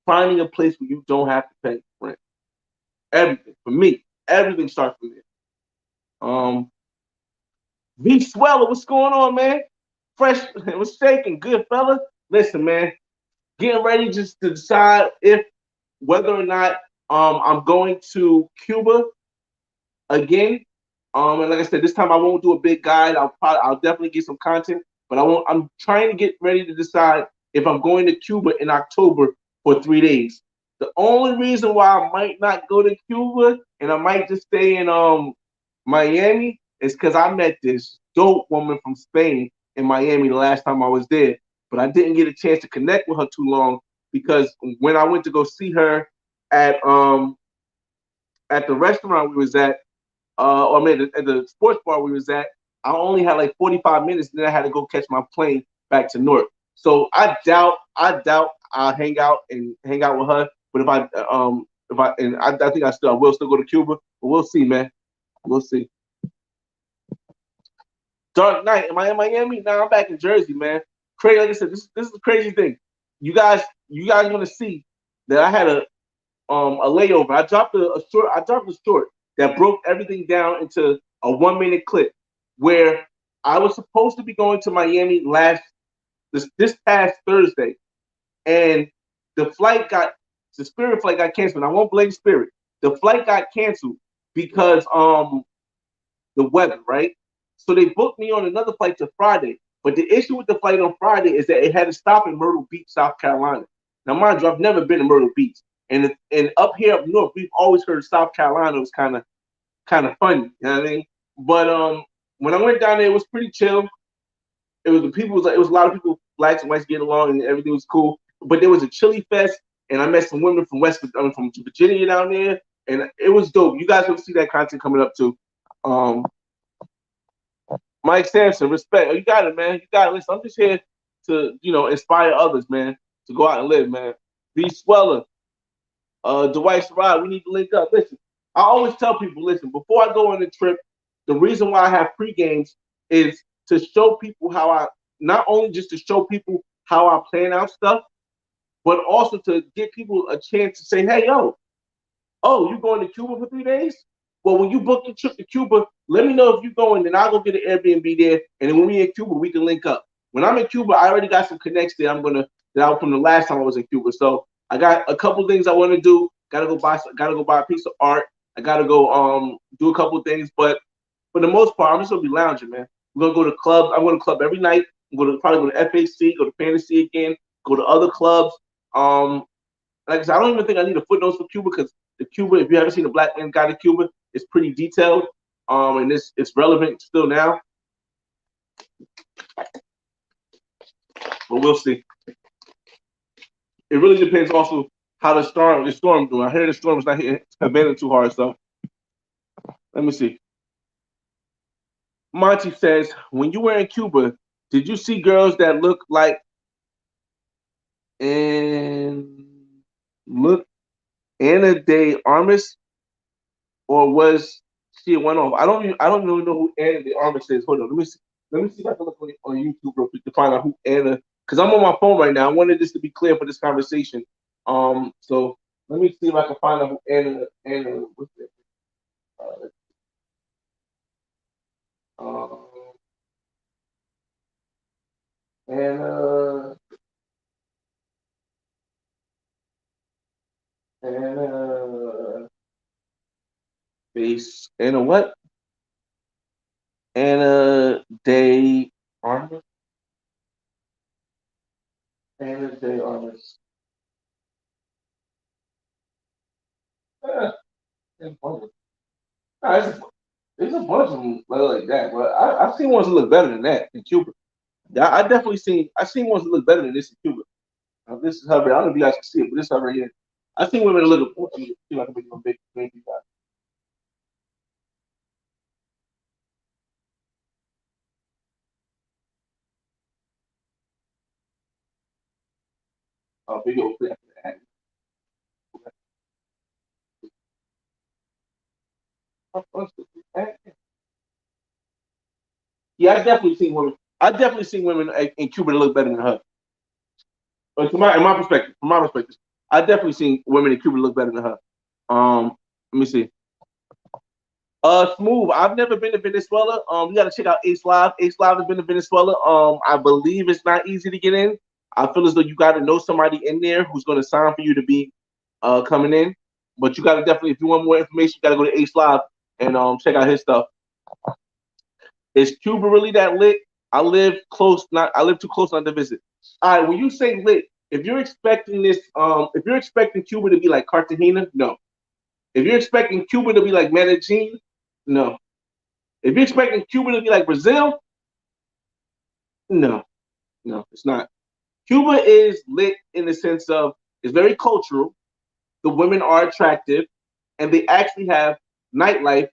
finding a place where you don't have to pay rent. Everything. For me, everything starts from there. V Sweller, what's going on, man? Fresh, what's shaking? Good fella. Listen, man, getting ready just to decide if whether or not I'm going to Cuba again. And like I said, this time I won't do a big guide. I'll definitely get some content, but I'm trying to get ready to decide if I'm going to Cuba in October for 3 days. The only reason why I might not go to Cuba and I might just stay in Miami is because I met this dope woman from Spain in Miami the last time I was there, but I didn't get a chance to connect with her too long because when I went to go see her at the restaurant we was at, or I mean at the sports bar we was at, I only had like 45 minutes, and then I had to go catch my plane back to Newark. So I doubt I'll hang out with her. But I think I will still go to Cuba, but we'll see, man. We'll see. Dark Knight. Am I in Miami? Nah, I'm back in Jersey, man. Crazy. Like I said, this is the crazy thing. You guys want to see that I had a layover. I dropped a short that broke everything down into a 1 minute clip where I was supposed to be going to Miami this past Thursday, and the Spirit flight got canceled. And I won't blame Spirit. The flight got canceled because the weather, right? So they booked me on another flight to Friday. But the issue with the flight on Friday is that it had to stop in Myrtle Beach, South Carolina. Now, mind you, I've never been to Myrtle Beach, and up here up north, we've always heard South Carolina was kind of funny. You know what I mean? But when I went down there, it was pretty chill. It was the people was like it was a lot of people, blacks and whites, getting along, and everything was cool. But there was a chili fest, and I met some women from from Virginia down there, and it was dope. You guys will see that content coming up too. Um, Mike Sampson, respect. Oh, you got it, man. You got it. Listen, I'm just here to inspire others, man, to go out and live, man. Be Sweller, Dwight Sarad, we need to link up. Listen, I always tell people, listen, before I go on the trip, the reason why I have pre games is to show people how I not only just to show people how I plan out stuff, but also to give people a chance to say, hey, yo, oh, you going to Cuba for 3 days? Well, when you book your trip to Cuba, let me know if you're going, then I'll go get an Airbnb there. And then when we in Cuba, we can link up. When I'm in Cuba, I already got some connects there. That I from the last time I was in Cuba. So I got a couple things I want to do. Gotta go buy a piece of art. I gotta go do a couple things. But for the most part, I'm just gonna be lounging, man. We're gonna go to clubs. I'm going to club every night. I'm gonna probably go to FAC, go to Fantasy again, go to other clubs. Like I said, I don't even think I need a footnotes for Cuba because the Cuba, if you haven't seen the Black Man Guide to Cuba, it's pretty detailed. And it's relevant still now. But we'll see. It really depends also how the storm doing. I hear the storm is not hitting Havana too hard, so let me see. Monty says, when you were in Cuba, Did you see girls that look like and look Anna De Armas, or was she a one off? I don't even know who Anna De Armas is. Hold on, let me see if I can look on YouTube real quick to find out who Anna. Because I'm on my phone right now. I wanted this to be clear for this conversation. So let me see if I can find out who Anna. What's that? Um, Anna Anna base Anna what? Anna De Armas. Anna De Armas. Uh, there's there's a bunch of them like that, but I've seen ones that look better than that in Cuba. Yeah, I've seen ones that look better than this in Cuba. This is her. I don't know if you guys can see it, but this is her right here. I've seen women that look. Let me see if I can make them big. Maybe you guys. Video clip. Yeah, I definitely seen women. I definitely seen women in Cuba that look better than her. But in my perspective, from my perspective, I definitely seen women in Cuba that look better than her. Let me see. Smooth. I've never been to Venezuela. You gotta check out Ace Live. Ace Live has been to Venezuela. I believe it's not easy to get in. I feel as though you gotta know somebody in there who's gonna sign for you to be coming in. But you gotta definitely, if you want more information, you gotta go to Ace Live and check out his stuff. Is Cuba really that lit? I live too close not to visit. All right, when you say lit, if you're expecting if you're expecting Cuba to be like Cartagena, no. If you're expecting Cuba to be like Medellin, no. If you're expecting Cuba to be like Brazil, no, no, it's not. Cuba is lit in the sense of it's very cultural. The women are attractive, and they actually have nightlife.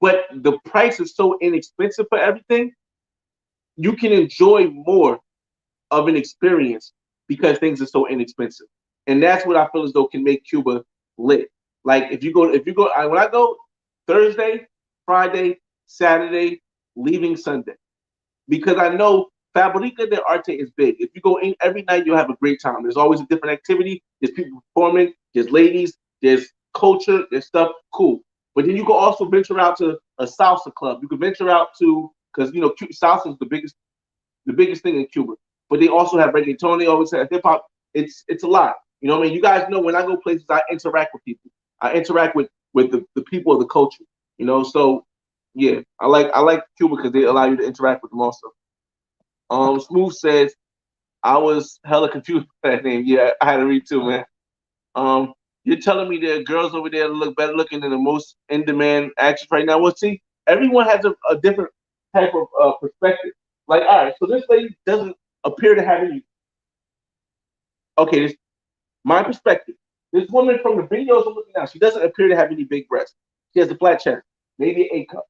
But the price is so inexpensive for everything. You can enjoy more of an experience because things are so inexpensive, and that's what I feel as though can make Cuba lit. Like if you go, when I go Thursday, Friday, Saturday, leaving Sunday, because I know Fabrica de Arte is big. If you go in every night, you'll have a great time. There's always a different activity. There's people performing. There's ladies. There's culture. There's stuff. Cool. But then you can also venture out to a salsa club. You can venture out to because salsa is the biggest thing in Cuba. But they also have reggaeton. They always have hip hop. It's a lot. You know what I mean? You guys know when I go places, I interact with people. I interact with the people of the culture. So yeah, I like Cuba because they allow you to interact with them also. Smooth says I was hella confused with that name. Yeah, I had to read too, man. Um, you're telling me there are girls over there that look better looking than the most in demand actors right now. Well, see, everyone has a different type of perspective. Like, all right, so this lady doesn't appear to have any. Okay, this my perspective. This woman from the videos I'm looking at, she doesn't appear to have any big breasts. She has a flat chest, maybe an A cup,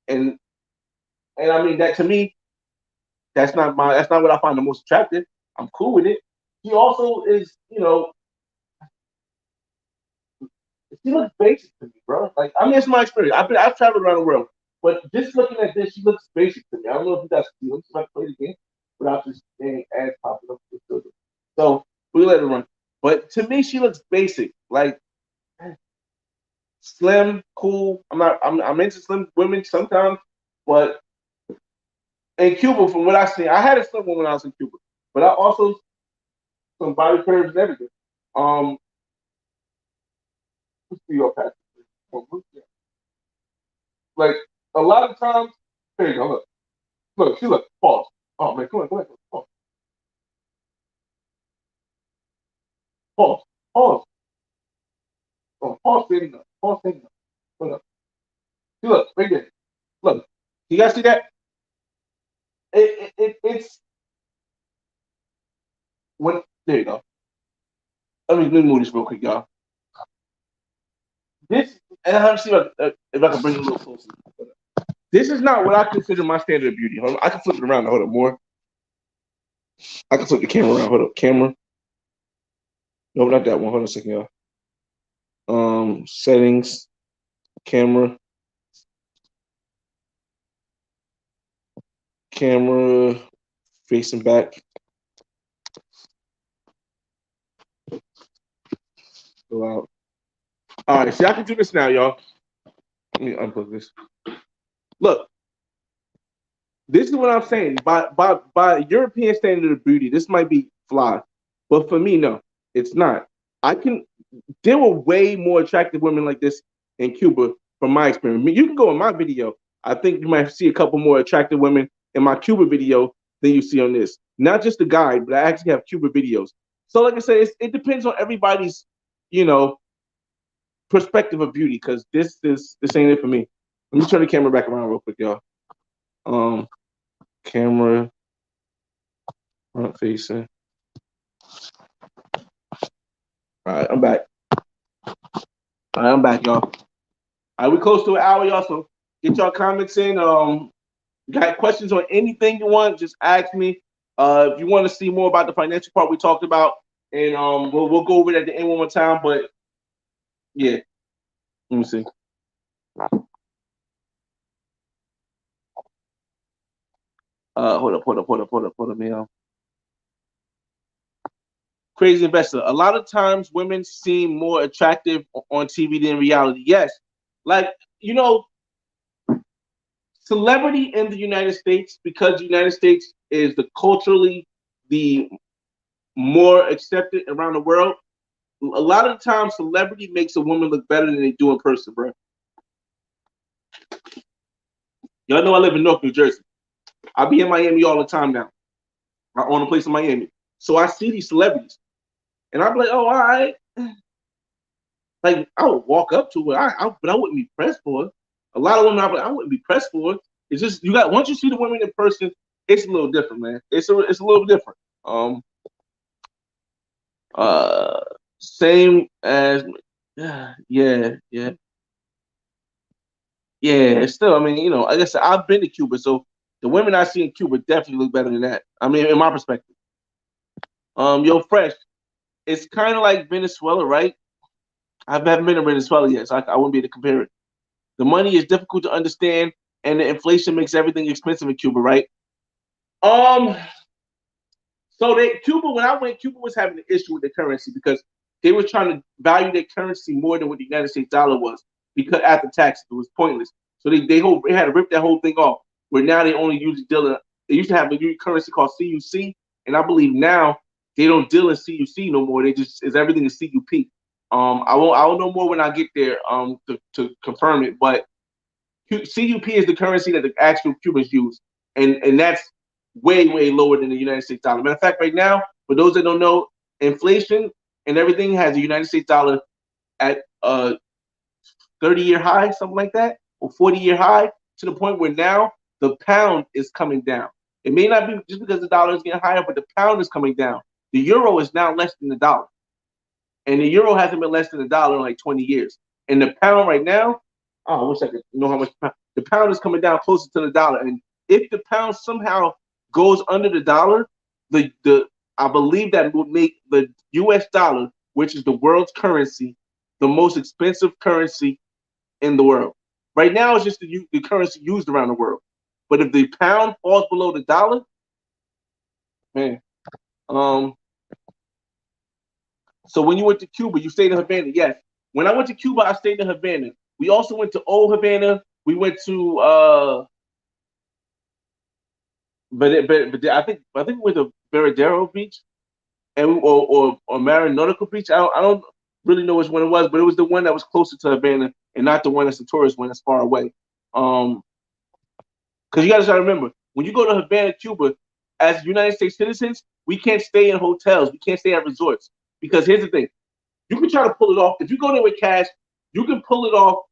and I mean that to me, that's not what I find the most attractive. I'm cool with it. She also is, she looks basic to me, bro. Like, I mean, it's my experience. I've traveled around the world, but just looking at this, she looks basic to me. I don't know if you guys can see. Let me see if I can play the game without just getting ads popping up. So we let her run. But to me, she looks basic, like slim, cool. I'm into slim women sometimes, but in Cuba, from what I see, I had a slim woman when I was in Cuba, but I also some body curves and everything. Um, let's see your pattern. Like a lot of times, there you go. Look, she look. Pause. Oh man, come on, pause, pause, pause. Oh, pause, standing up, pause, standing up. Look up. See, look right there. Look, you guys see that? It's when. There you go. Let me move this real quick, y'all. This, and I'm see if I can bring it a little closer. This is not what I consider my standard of beauty. Hold on, I can flip it around. Hold on, more. I can flip the camera around. Hold up, camera. No, not that one. Hold on a second, y'all. Settings, camera, facing back. Go out. All right, see, I can do this now, y'all. Let me unplug this. Look, this is what I'm saying. By European standard of beauty, this might be flawed, but for me, no, it's not. I can. There were way more attractive women like this in Cuba, from my experience. I mean, you can go in my video. I think you might see a couple more attractive women in my Cuba video than you see on this. Not just the guide, but I actually have Cuba videos. So, like I said, it depends on everybody's, you know, perspective of beauty. Because this ain't it for me. Let me turn the camera back around real quick, y'all. Camera front facing. All right, I'm back. All right, I'm back, y'all. All right, we close to an hour, y'all. So get y'all comments in. Got questions on anything you want, just ask me. If you want to see more about the financial part we talked about, and we'll go over it at the end one more time. But yeah, let me see. Hold up, man. Crazy investor. A lot of times, women seem more attractive on TV than reality. Yes, like you know, celebrity in the United States, because the United States is the culturally the more accepted around the world. A lot of the time, celebrity makes a woman look better than they do in person, bro. Y'all know I live in North New Jersey. I be in Miami all the time now. I own a place in Miami, so I see these celebrities, and I'm like, oh, all right. Like I would walk up to her, but I wouldn't be pressed for it. A lot of women, I wouldn't be pressed for it. It's just you got once you see the women in person, it's a little different, man. It's a little different. Uh, Same as, yeah, yeah. It's still, I mean, like I said, I've been to Cuba, so the women I see in Cuba definitely look better than that. I mean, in my perspective. Yo, Fresh, it's kind of like Venezuela, right? I haven't been to Venezuela yet, so I wouldn't be able to compare it. The money is difficult to understand, and the inflation makes everything expensive in Cuba, right? Um, so Cuba, when I went, Cuba was having an issue with the currency because they were trying to value their currency more than what the United States dollar was because after taxes it was pointless. So they had to rip that whole thing off. Where now they only use dealing. They used to have a new currency called CUC, and I believe now they don't deal in CUC no more. They just is everything is CUP. I will know more when I get there to confirm it. But CUP is the currency that the actual Cubans use, and that's way lower than the United States dollar. Matter of fact, right now, for those that don't know, inflation and everything has the United States dollar at a 30-year high, something like that, or 40-year high, to the point where now the pound is coming down. It may not be just because the dollar is getting higher, but the pound is coming down. The euro is now less than the dollar, and the euro hasn't been less than the dollar in like 20 years. And the pound right now, oh, I wish I could know how much the pound is coming down closer to the dollar. And if the pound somehow goes under the dollar, the I believe that will make the U.S. dollar, which is the world's currency, the most expensive currency in the world. Right now, it's just the currency used around the world. But if the pound falls below the dollar, man. So when you went to Cuba, you stayed in Havana. Yes. When I went to Cuba, I stayed in Havana. We also went to Old Havana. We went to but I think we went to Veradero Beach and or Marinotico Beach. I don't really know which one it was, but it was the one that was closer to Havana and not the one that's the tourist one that's far away. Because you guys got to remember, when you go to Havana, Cuba, as United States citizens, we can't stay in hotels. We can't stay at resorts. Because here's the thing. You can try to pull it off. If you go there with cash, you can pull it off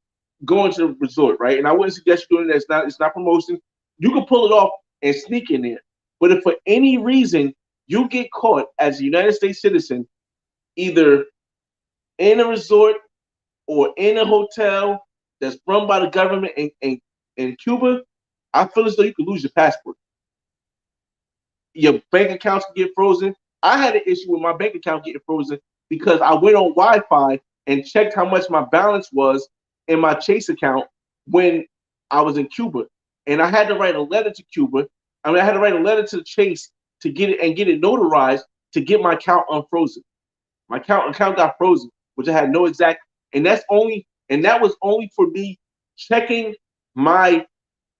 going to the resort, right? And I wouldn't suggest you doing that. It's not promotion. You can pull it off and sneak in there. But if for any reason you get caught as a United States citizen, either in a resort or in a hotel that's run by the government in Cuba, I feel as though you could lose your passport. your bank accounts can get frozen. I had an issue with my bank account getting frozen because I went on Wi-Fi and checked how much my balance was in my Chase account when I was in Cuba, and I had to write a letter to Cuba. I mean, I had to write a letter to Chase to get it notarized to get my account unfrozen. My account got frozen, which I had no exact, and that was only for me checking my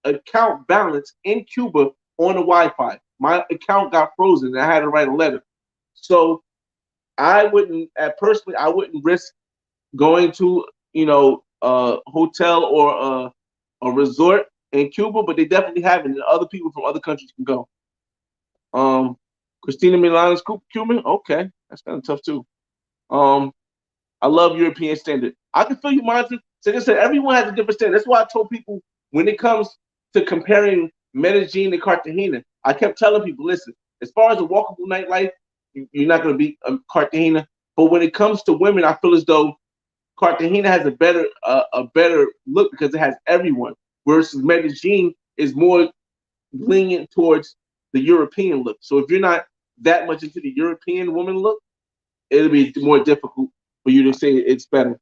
account balance in Cuba on the Wi-Fi. My account got frozen, and I had to write a letter. So I wouldn't, personally, I wouldn't risk going to a hotel or a resort in Cuba, but they definitely have it, and other people from other countries can go. Christina Milan's Cuban, okay, that's kind of tough too. I love European standard. I can feel you, Monty. So like I said, everyone has a different standard. That's why I told people when it comes to comparing Medellin and Cartagena, I kept telling people, listen, as far as a walkable nightlife, you're not going to beat Cartagena. But when it comes to women, I feel as though Cartagena has a better look because it has everyone, versus Medellin is more lenient towards the European look. So if you're not that much into the European woman look, it'll be more difficult for you to say it's better.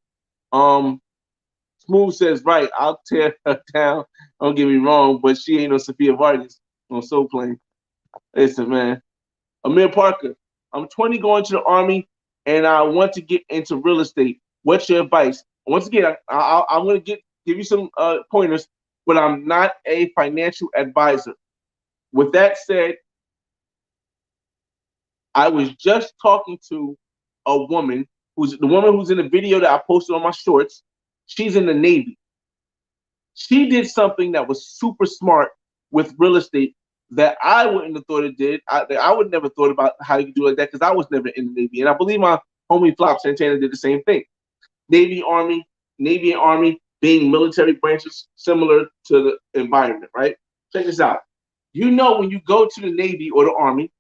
Smooth says, right, I'll tear her down. Don't get me wrong, but she ain't no Sophia Vargas on Soul Plane. Listen, man. Amir Parker, I'm 20 going to the Army, and I want to get into real estate. What's your advice? Once again, I'm going to give you some pointers, but I'm not a financial advisor. With that said, I was just talking to a woman who's in the video that I posted on my shorts. She's in the Navy. She did something that was super smart with real estate that I wouldn't have thought it did. I would never thought about how you do like that because I was never in the Navy. And I believe my homie Flop Santana did the same thing. Navy and Army being military branches similar to the environment, right? Check this out. You know, when you go to the Navy or the Army,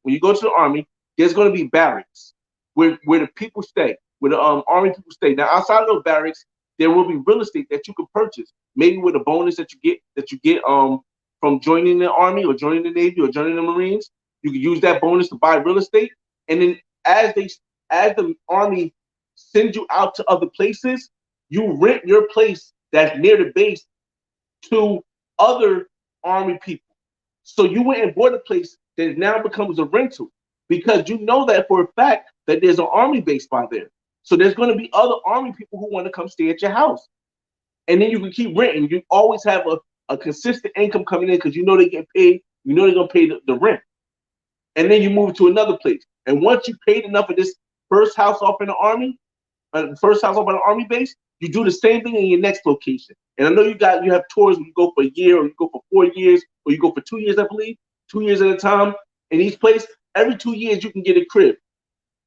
there's going to be barracks where the people stay, where the Army people stay. Now, outside of those barracks, there will be real estate that you can purchase, maybe with a bonus that you get from joining the Army or joining the Navy or joining the Marines. You can use that bonus to buy real estate, and then as the Army sends you out to other places, you rent your place that's near the base to other Army people. So you went and bought a place that now becomes a rental because you know that for a fact that there's an Army base by there. So there's going to be other Army people who want to come stay at your house. And then you can keep renting. You always have a consistent income coming in because you know they get paid. You know they're going to pay the rent. And then you move to another place. And once you paid enough of this first house off in the Army, first house off on an Army base, you do the same thing in your next location. And I know you have tours where you go for a year or you go for 4 years or you go for 2 years, I believe, 2 years at a time. In each place, every 2 years you can get a crib.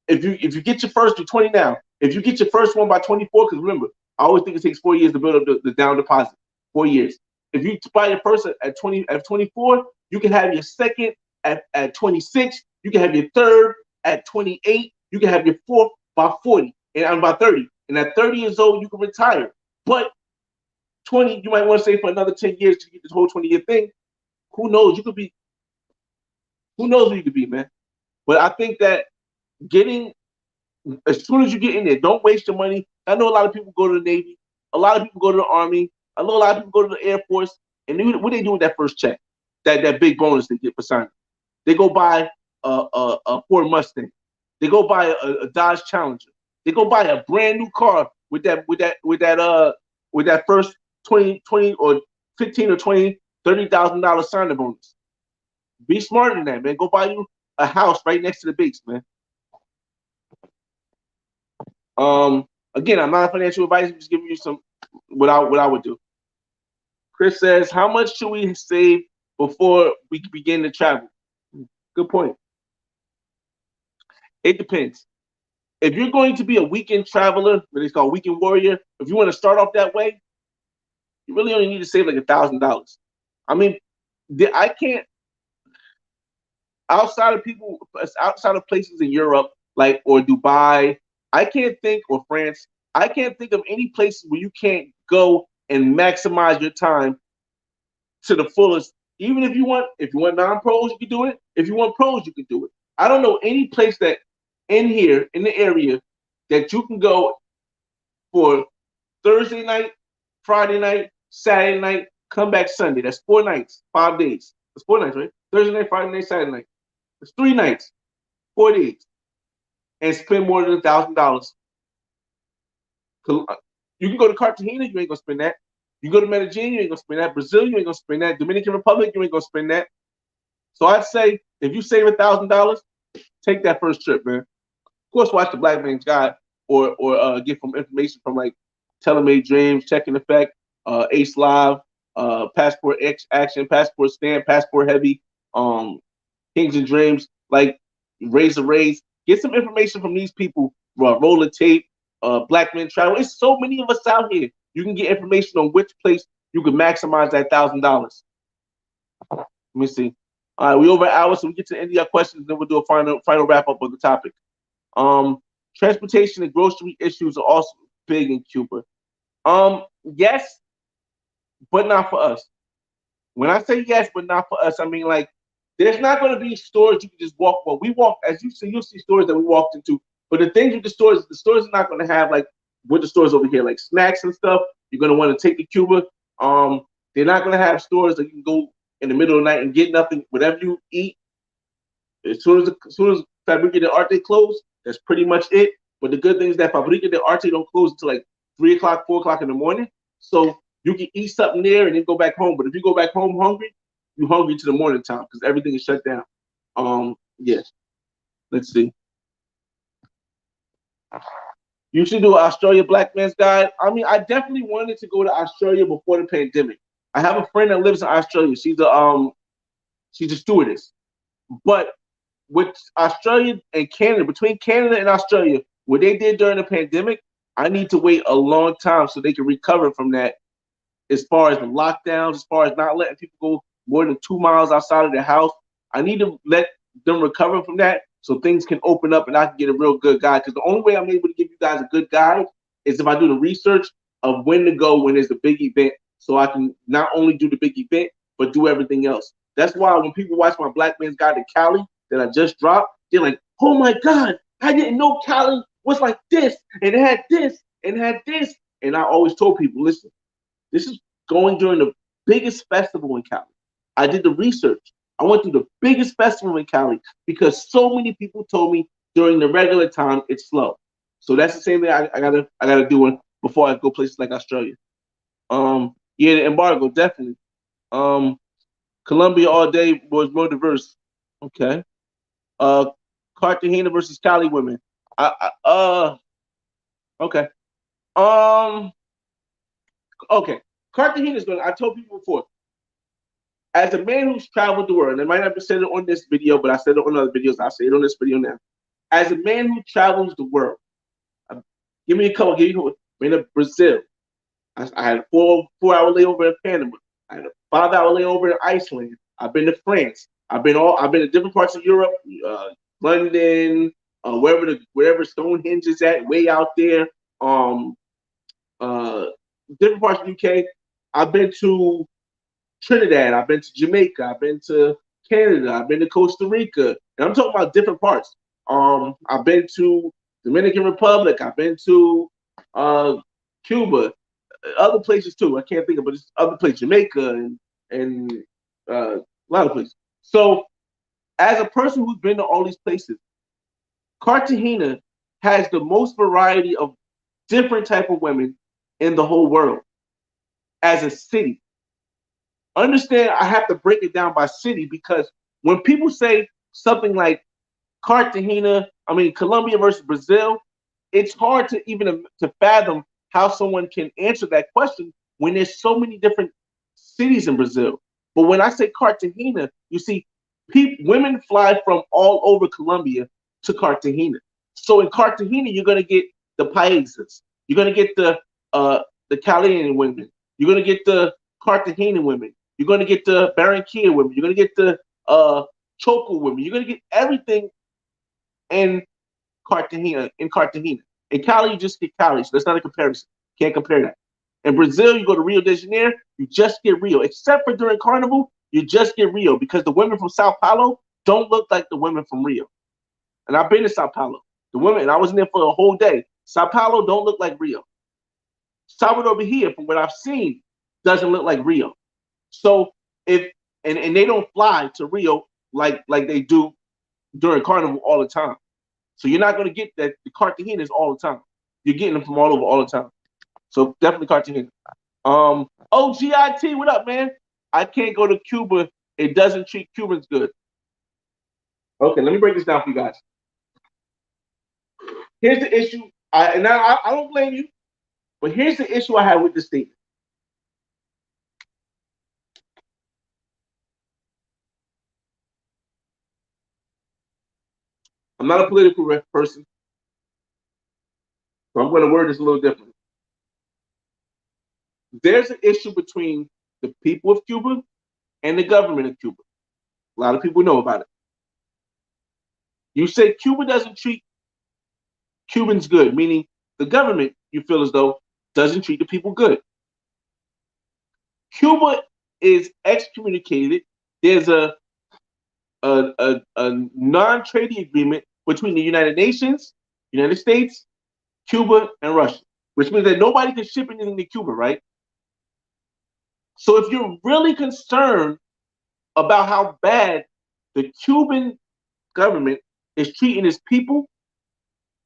If you get your first, you're 20 now. If you get your first one by 24, because remember, I always think it takes 4 years to build up the down deposit. 4 years. If you buy your first at 24, you can have your second at 26. You can have your third at 28. You can have your fourth by 40 and by 30. And at 30 years old, you can retire. But 20, you might want to say for another 10 years to get this whole 20-year thing. Who knows? Who knows who you could be, man. But I think that as soon as you get in there, don't waste your money. I know a lot of people go to the Navy. A lot of people go to the Army. I know a lot of people go to the Air Force. And what they do with that first check, that big bonus they get for signing, they go buy a Ford Mustang. They go buy a Dodge Challenger. They go buy a brand new car with that first 20 or 15 or 20, $30,000 signing bonus. Be smarter than that, man. Go buy you a house right next to the base, man. Again, I'm not a financial advisor. I'm just giving you some what I would do. Chris says, how much should we save before we begin to travel? Good point. It depends. If you're going to be a weekend traveler, what it's called weekend warrior, if you want to start off that way, you really only need to save like $1,000. I mean, I can't, outside of places in Europe, like, or Dubai, I can't think, or France, I can't think of any places where you can't go and maximize your time to the fullest Even if you want non-pros, you can do it. If you want pros, you can do it. I don't know any place that in here in the area that you can go for Thursday night, Friday night, Saturday night, come back Sunday. That's 4 nights, 5 days. That's 4 nights, right? Thursday night, Friday night, Saturday night. It's 3 nights, 4 days, and spend more than $1,000. You can go to Cartagena, you ain't gonna spend that. You go to Medellin, you ain't gonna spend that. Brazil, you ain't gonna spend that. Dominican Republic, you ain't gonna spend that. So I'd say if you save $1,000, take that first trip, man. Of course, watch the Black Man's Guide or get some information from like Telemade Dreams, Check in Effect, Ace Live, Passport X Action, Passport Stamp, Passport Heavy, Kings and Dreams, like Razor Rays. Get some information from these people. Roller Tape, Black Men Travel. It's so many of us out here. You can get information on which place you can maximize that $1,000. Let me see. All right, we over an hour, so we get to the end of your questions, then we'll do a final wrap up of the topic. Transportation and grocery issues are also big in Cuba. Yes, but not for us. When I say yes, but not for us, I mean like there's not going to be stores you can just walk. Well, we walk as you see, you'll see stores that we walked into. But the things with the stores are not going to have like with the stores over here, like snacks and stuff. You're going to want to take to Cuba. They're not going to have stores that you can go in the middle of the night and get nothing. Whatever you eat, as soon as Fabrica de Arte close, that's pretty much it. But the good thing is that Fabrica de Arte don't close until like 3 o'clock, 4 o'clock in the morning. So you can eat something there and then go back home. But if you go back home hungry, you're hungry to the morning time because everything is shut down. Yes. Let's see. You should do Australia Black Man's Guide. I mean, I definitely wanted to go to Australia before the pandemic. I have a friend that lives in Australia. She's a stewardess. But with Australia and Canada, between Canada and Australia, what they did during the pandemic, I need to wait a long time so they can recover from that. As far as the lockdowns, as far as not letting people go more than 2 miles outside of their house, I need to let them recover from that so things can open up and I can get a real good guide. Because the only way I'm able to give you guys a good guide is if I do the research of when to go when there's the big event, so I can not only do the big event but do everything else. That's why when people watch my Black Man's Guide to Cali that I just dropped, they're like, "Oh my God, I didn't know Cali was like this, and it had this, and it had this." And I always told people, listen, this is going during the biggest festival in Cali. I did the research. I went through the biggest festival in Cali because so many people told me during the regular time it's slow. So that's the same thing I gotta do it before I go places like Australia. Yeah, the embargo definitely. Colombia all day was more diverse. Okay. Cartagena versus Cali women. Okay. Okay. Cartagena is gonna. I told people before. As a man who's traveled the world, and I might not have said it on this video, but I said it on other videos. I'll say it on this video now. As a man who travels the world, give me a couple. Been to Brazil. I had a 4-hour layover in Panama. I had a 5-hour layover in Iceland. I've been to France. I've been to different parts of Europe, London, wherever Stonehenge is at, way out there. Different parts of the UK. I've been to Trinidad. I've been to Jamaica. I've been to Canada. I've been to Costa Rica. And I'm talking about different parts. I've been to Dominican Republic. I've been to Cuba, other places too. I can't think of, but it's other places, Jamaica and a lot of places. So, as a person who's been to all these places, Cartagena has the most variety of different type of women in the whole world. As a city, understand I have to break it down by city because when people say something like Colombia versus Brazil, it's hard to even to fathom how someone can answer that question when there's so many different cities in Brazil. But when I say Cartagena, you see women fly from all over Colombia to Cartagena. So in Cartagena, you're gonna get the paisas, you're gonna get the Calian women, you're gonna get the Cartagena women, you're gonna get the Barranquilla women, you're gonna get the Choco women, you're gonna get everything in Cartagena. In Cali, you just get Cali, so that's not a comparison. Can't compare that. In Brazil, you go to Rio de Janeiro, you just get Rio. Except for during Carnival, You just get Rio because the women from Sao Paulo don't look like the women from Rio. And I've been to Sao Paulo. The women, and I was in there for a whole day. Sao Paulo don't look like Rio. Salvador Bahia, from what I've seen, doesn't look like Rio. So if and they don't fly to Rio like they do during Carnival all the time. So you're not gonna get that the Cartagenas all the time. You're getting them from all over all the time. So definitely Cartagena. Oh, GIT, what up, man? I can't go to Cuba. It doesn't treat Cubans good. Okay, let me break this down for you guys. Here's the issue. I don't blame you, but here's the issue I have with this statement. I'm not a political person, so I'm going to word this a little differently. There's an issue between the people of Cuba and the government of Cuba. A lot of people know about it. You say Cuba doesn't treat Cubans good, meaning the government, you feel as though, doesn't treat the people good. Cuba is excommunicated. There's a non-trading agreement between the United Nations, United States, Cuba, and Russia, which means that nobody can ship anything to Cuba, right? So if you're really concerned about how bad the Cuban government is treating its people,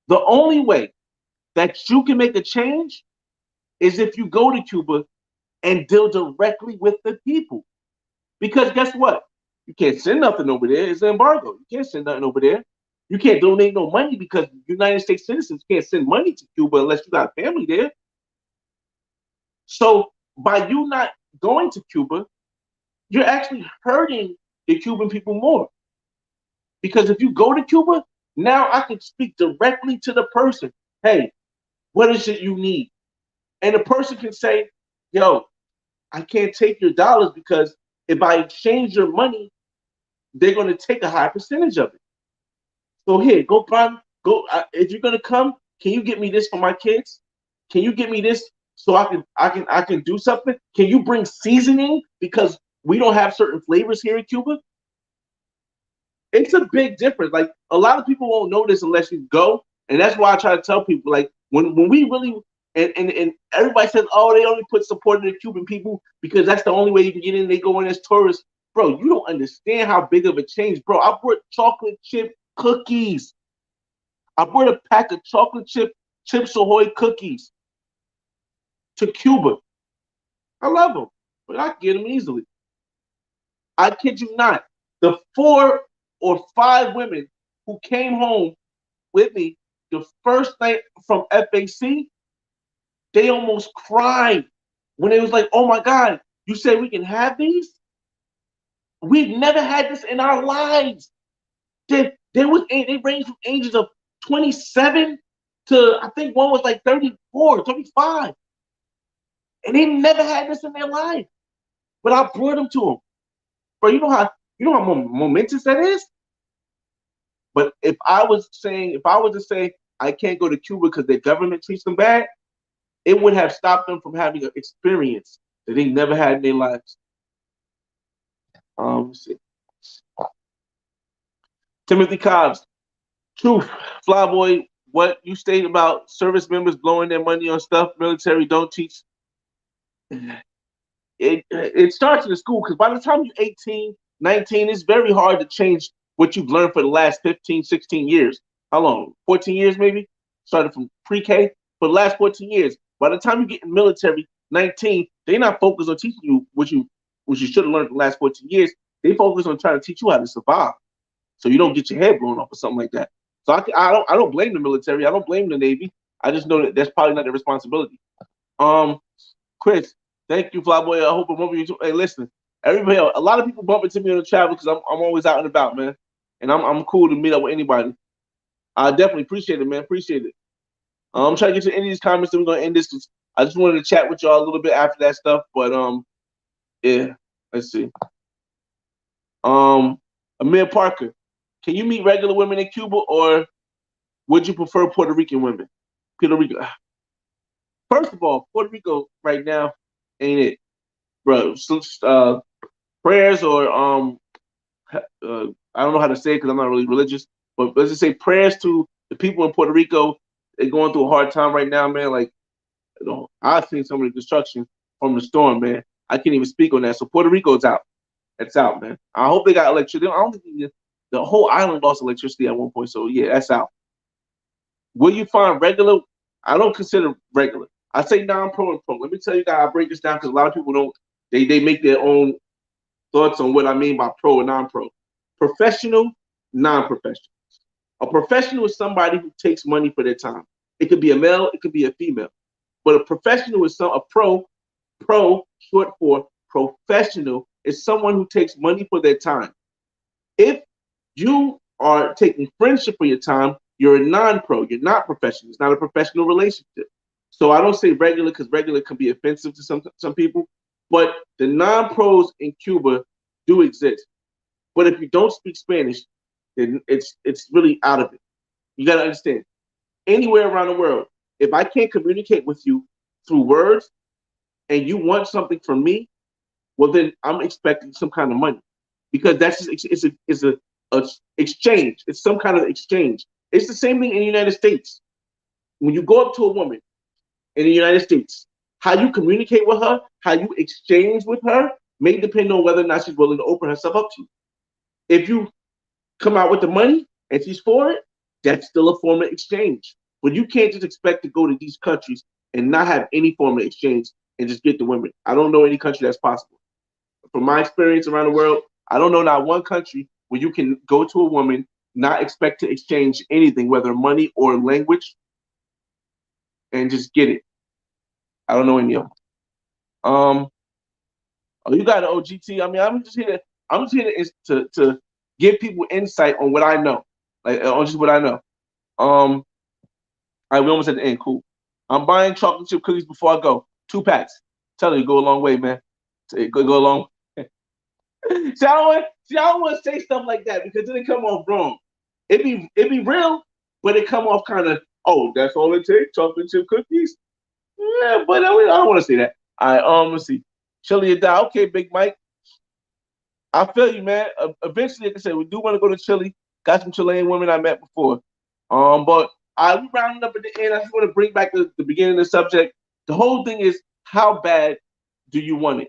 the only way that you can make a change is if you go to Cuba and deal directly with the people. Because guess what? You can't send nothing over there. It's an embargo. You can't send nothing over there. You can't donate no money because United States citizens can't send money to Cuba unless you got family there. So by you not going to Cuba, you're actually hurting the Cuban people more. Because if you go to Cuba, now I can speak directly to the person. Hey, what is it you need? And the person can say, yo, I can't take your dollars because if I exchange your money, they're going to take a high percentage of it. So here, go find, go. If you're going to come, can you get me this for my kids? Can you get me this so I can do something? Can you bring seasoning because we don't have certain flavors here in Cuba? It's a big difference. Like a lot of people won't know this unless you go, and that's why I try to tell people. Like when we really and everybody says, oh, they only put support in the Cuban people because that's the only way you can get in. They go in as tourists, bro. You don't understand how big of a change, bro. I brought chocolate chip cookies. I brought a pack of chocolate chip Chips Ahoy cookies to Cuba. I love them, but I can get them easily. I kid you not. The 4 or 5 women who came home with me the first night from FAC, they almost cried when it was like, oh my God, you say we can have these? We've never had this in our lives. They range from ages of 27 to I think one was like 34, 35. And they never had this in their life. But I brought them to them. Bro, you know how momentous that is? But if I was to say I can't go to Cuba because their government treats them bad, it would have stopped them from having an experience that they never had in their lives. Let's see. Timothy Cobbs, truth, Flyboy, what you stated about service members blowing their money on stuff military don't teach. It starts in the school because by the time you're 18, 19, it's very hard to change what you've learned for the last 15, 16 years. How long? 14 years maybe? Started from pre-K for the last 14 years. By the time you get in military, 19, they're not focused on teaching you what you should have learned for the last 14 years. They focus on trying to teach you how to survive, so you don't get your head blown off or something like that. So I don't blame the military. I don't blame the Navy. I just know that that's probably not their responsibility. Chris, thank you, Flyboy. I hope I'm bumping you too. Hey, listen, everybody, a lot of people bump into me on the travel because I'm always out and about, man, and I'm cool to meet up with anybody. I definitely appreciate it, man. Appreciate it. I'm trying to get to any of these comments, and we're gonna end this. I just wanted to chat with y'all a little bit after that stuff, but yeah. Let's see. Amir Parker, can you meet regular women in Cuba, or would you prefer Puerto Rican women? Puerto Rico. First of all, Puerto Rico right now ain't it, bro. So, prayers or I don't know how to say it because I'm not really religious, but let's just say prayers to the people in Puerto Rico. They're going through a hard time right now, man. Like, you know, I've seen some of the destruction from the storm, man. I can't even speak on that. So Puerto Rico's out. It's out, man. I hope they got electricity. I don't think the whole island lost electricity at one point. So yeah, that's out. Will you find regular? I don't consider regular. I say non-pro and pro. Let me tell you guys, I break this down because a lot of people don't. They make their own thoughts on what I mean by pro and non-pro. Professional, non-professional. A professional is somebody who takes money for their time. It could be a male, it could be a female. But a professional is a pro, short for professional, is someone who takes money for their time. If you are taking friendship for your time, you're a non-pro. You're not professional. It's not a professional relationship. So I don't say regular because regular can be offensive to some people. But the non-pros in Cuba do exist. But if you don't speak Spanish, then it's really out of it. You got to understand. Anywhere around the world, if I can't communicate with you through words and you want something from me, well then I'm expecting some kind of money because that's just, it's a exchange. It's some kind of exchange. It's the same thing in the United States. When you go up to a woman in the United States, how you communicate with her, how you exchange with her, may depend on whether or not she's willing to open herself up to you. If you come out with the money and she's for it, that's still a form of exchange. But you can't just expect to go to these countries and not have any form of exchange and just get the women. I don't know any country that's possible. From my experience around the world, I don't know not one country where you can go to a woman, not expect to exchange anything, whether money or language, and just get it. I don't know any of them. Oh, you got an OGT. I mean, I'm just here to give people insight on what I know, like on just what I know. All right, we almost at the end. Cool. I'm buying chocolate chip cookies before I go. 2 packs. Tell you, go a long way, man. Go a long. See, I don't want to say stuff like that because then it come off wrong. It be real, but it come off kind of, oh, that's all it takes, chocolate chip cookies. Yeah, but I don't want to say that. All right, let's see. Chili or die. Okay, Big Mike. I feel you, man. Eventually, like I said, we do want to go to Chile. Got some Chilean women I met before. But we rounding up at the end. I just want to bring back the beginning of the subject. The whole thing is, how bad do you want it?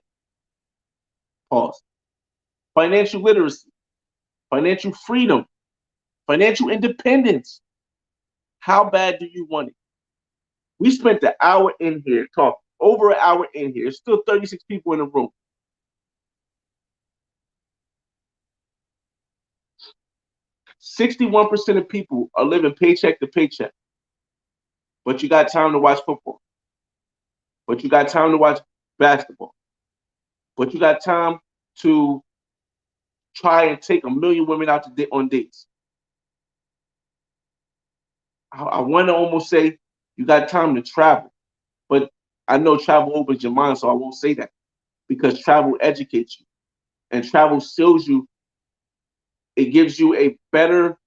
Pause. Financial literacy, financial freedom, financial independence. How bad do you want it? We spent an hour in here talking, over an hour in here. There's still 36 people in the room. 61% of people are living paycheck to paycheck. But you got time to watch football. But you got time to watch basketball. But you got time to try and take a million women out on dates. I want to almost say you got time to travel. But I know travel opens your mind, so I won't say that. Because travel educates you. And travel shows you, it gives you a better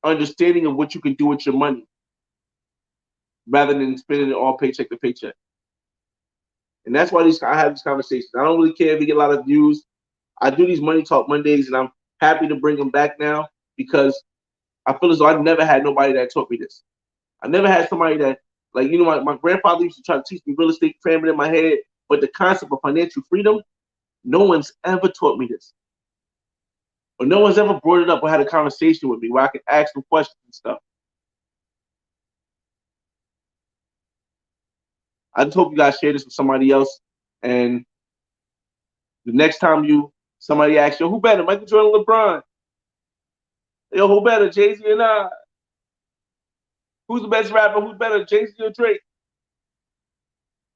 understanding of what you can do with your money rather than spending it all paycheck to paycheck. And that's why I have these conversations. I don't really care if we get a lot of views. I do these Money Talk Mondays, and I'm happy to bring them back now because I feel as though I've never had nobody that taught me this. I never had somebody that, like, you know, my grandfather used to try to teach me real estate, cram it in my head, but the concept of financial freedom, no one's ever taught me this. Or no one's ever brought it up or had a conversation with me where I can ask them questions and stuff. I just hope you guys share this with somebody else. And the next time somebody asks you, who better, Michael Jordan or LeBron? Yo, who better, Jay-Z and I? Who's the best rapper? Who's better, Jay-Z or Drake?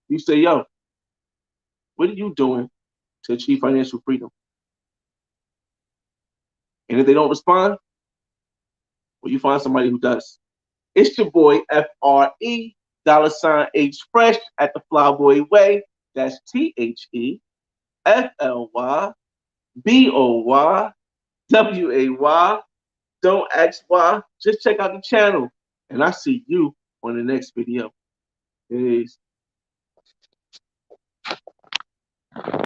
You say, yo, what are you doing to achieve financial freedom? And if they don't respond, well, you find somebody who does. It's your boy, FRE, $H Fresh at the Flyboy Way. That's THEFLYBOYWAY. Don't ask why. Just check out the channel. And I see you on the next video. Peace.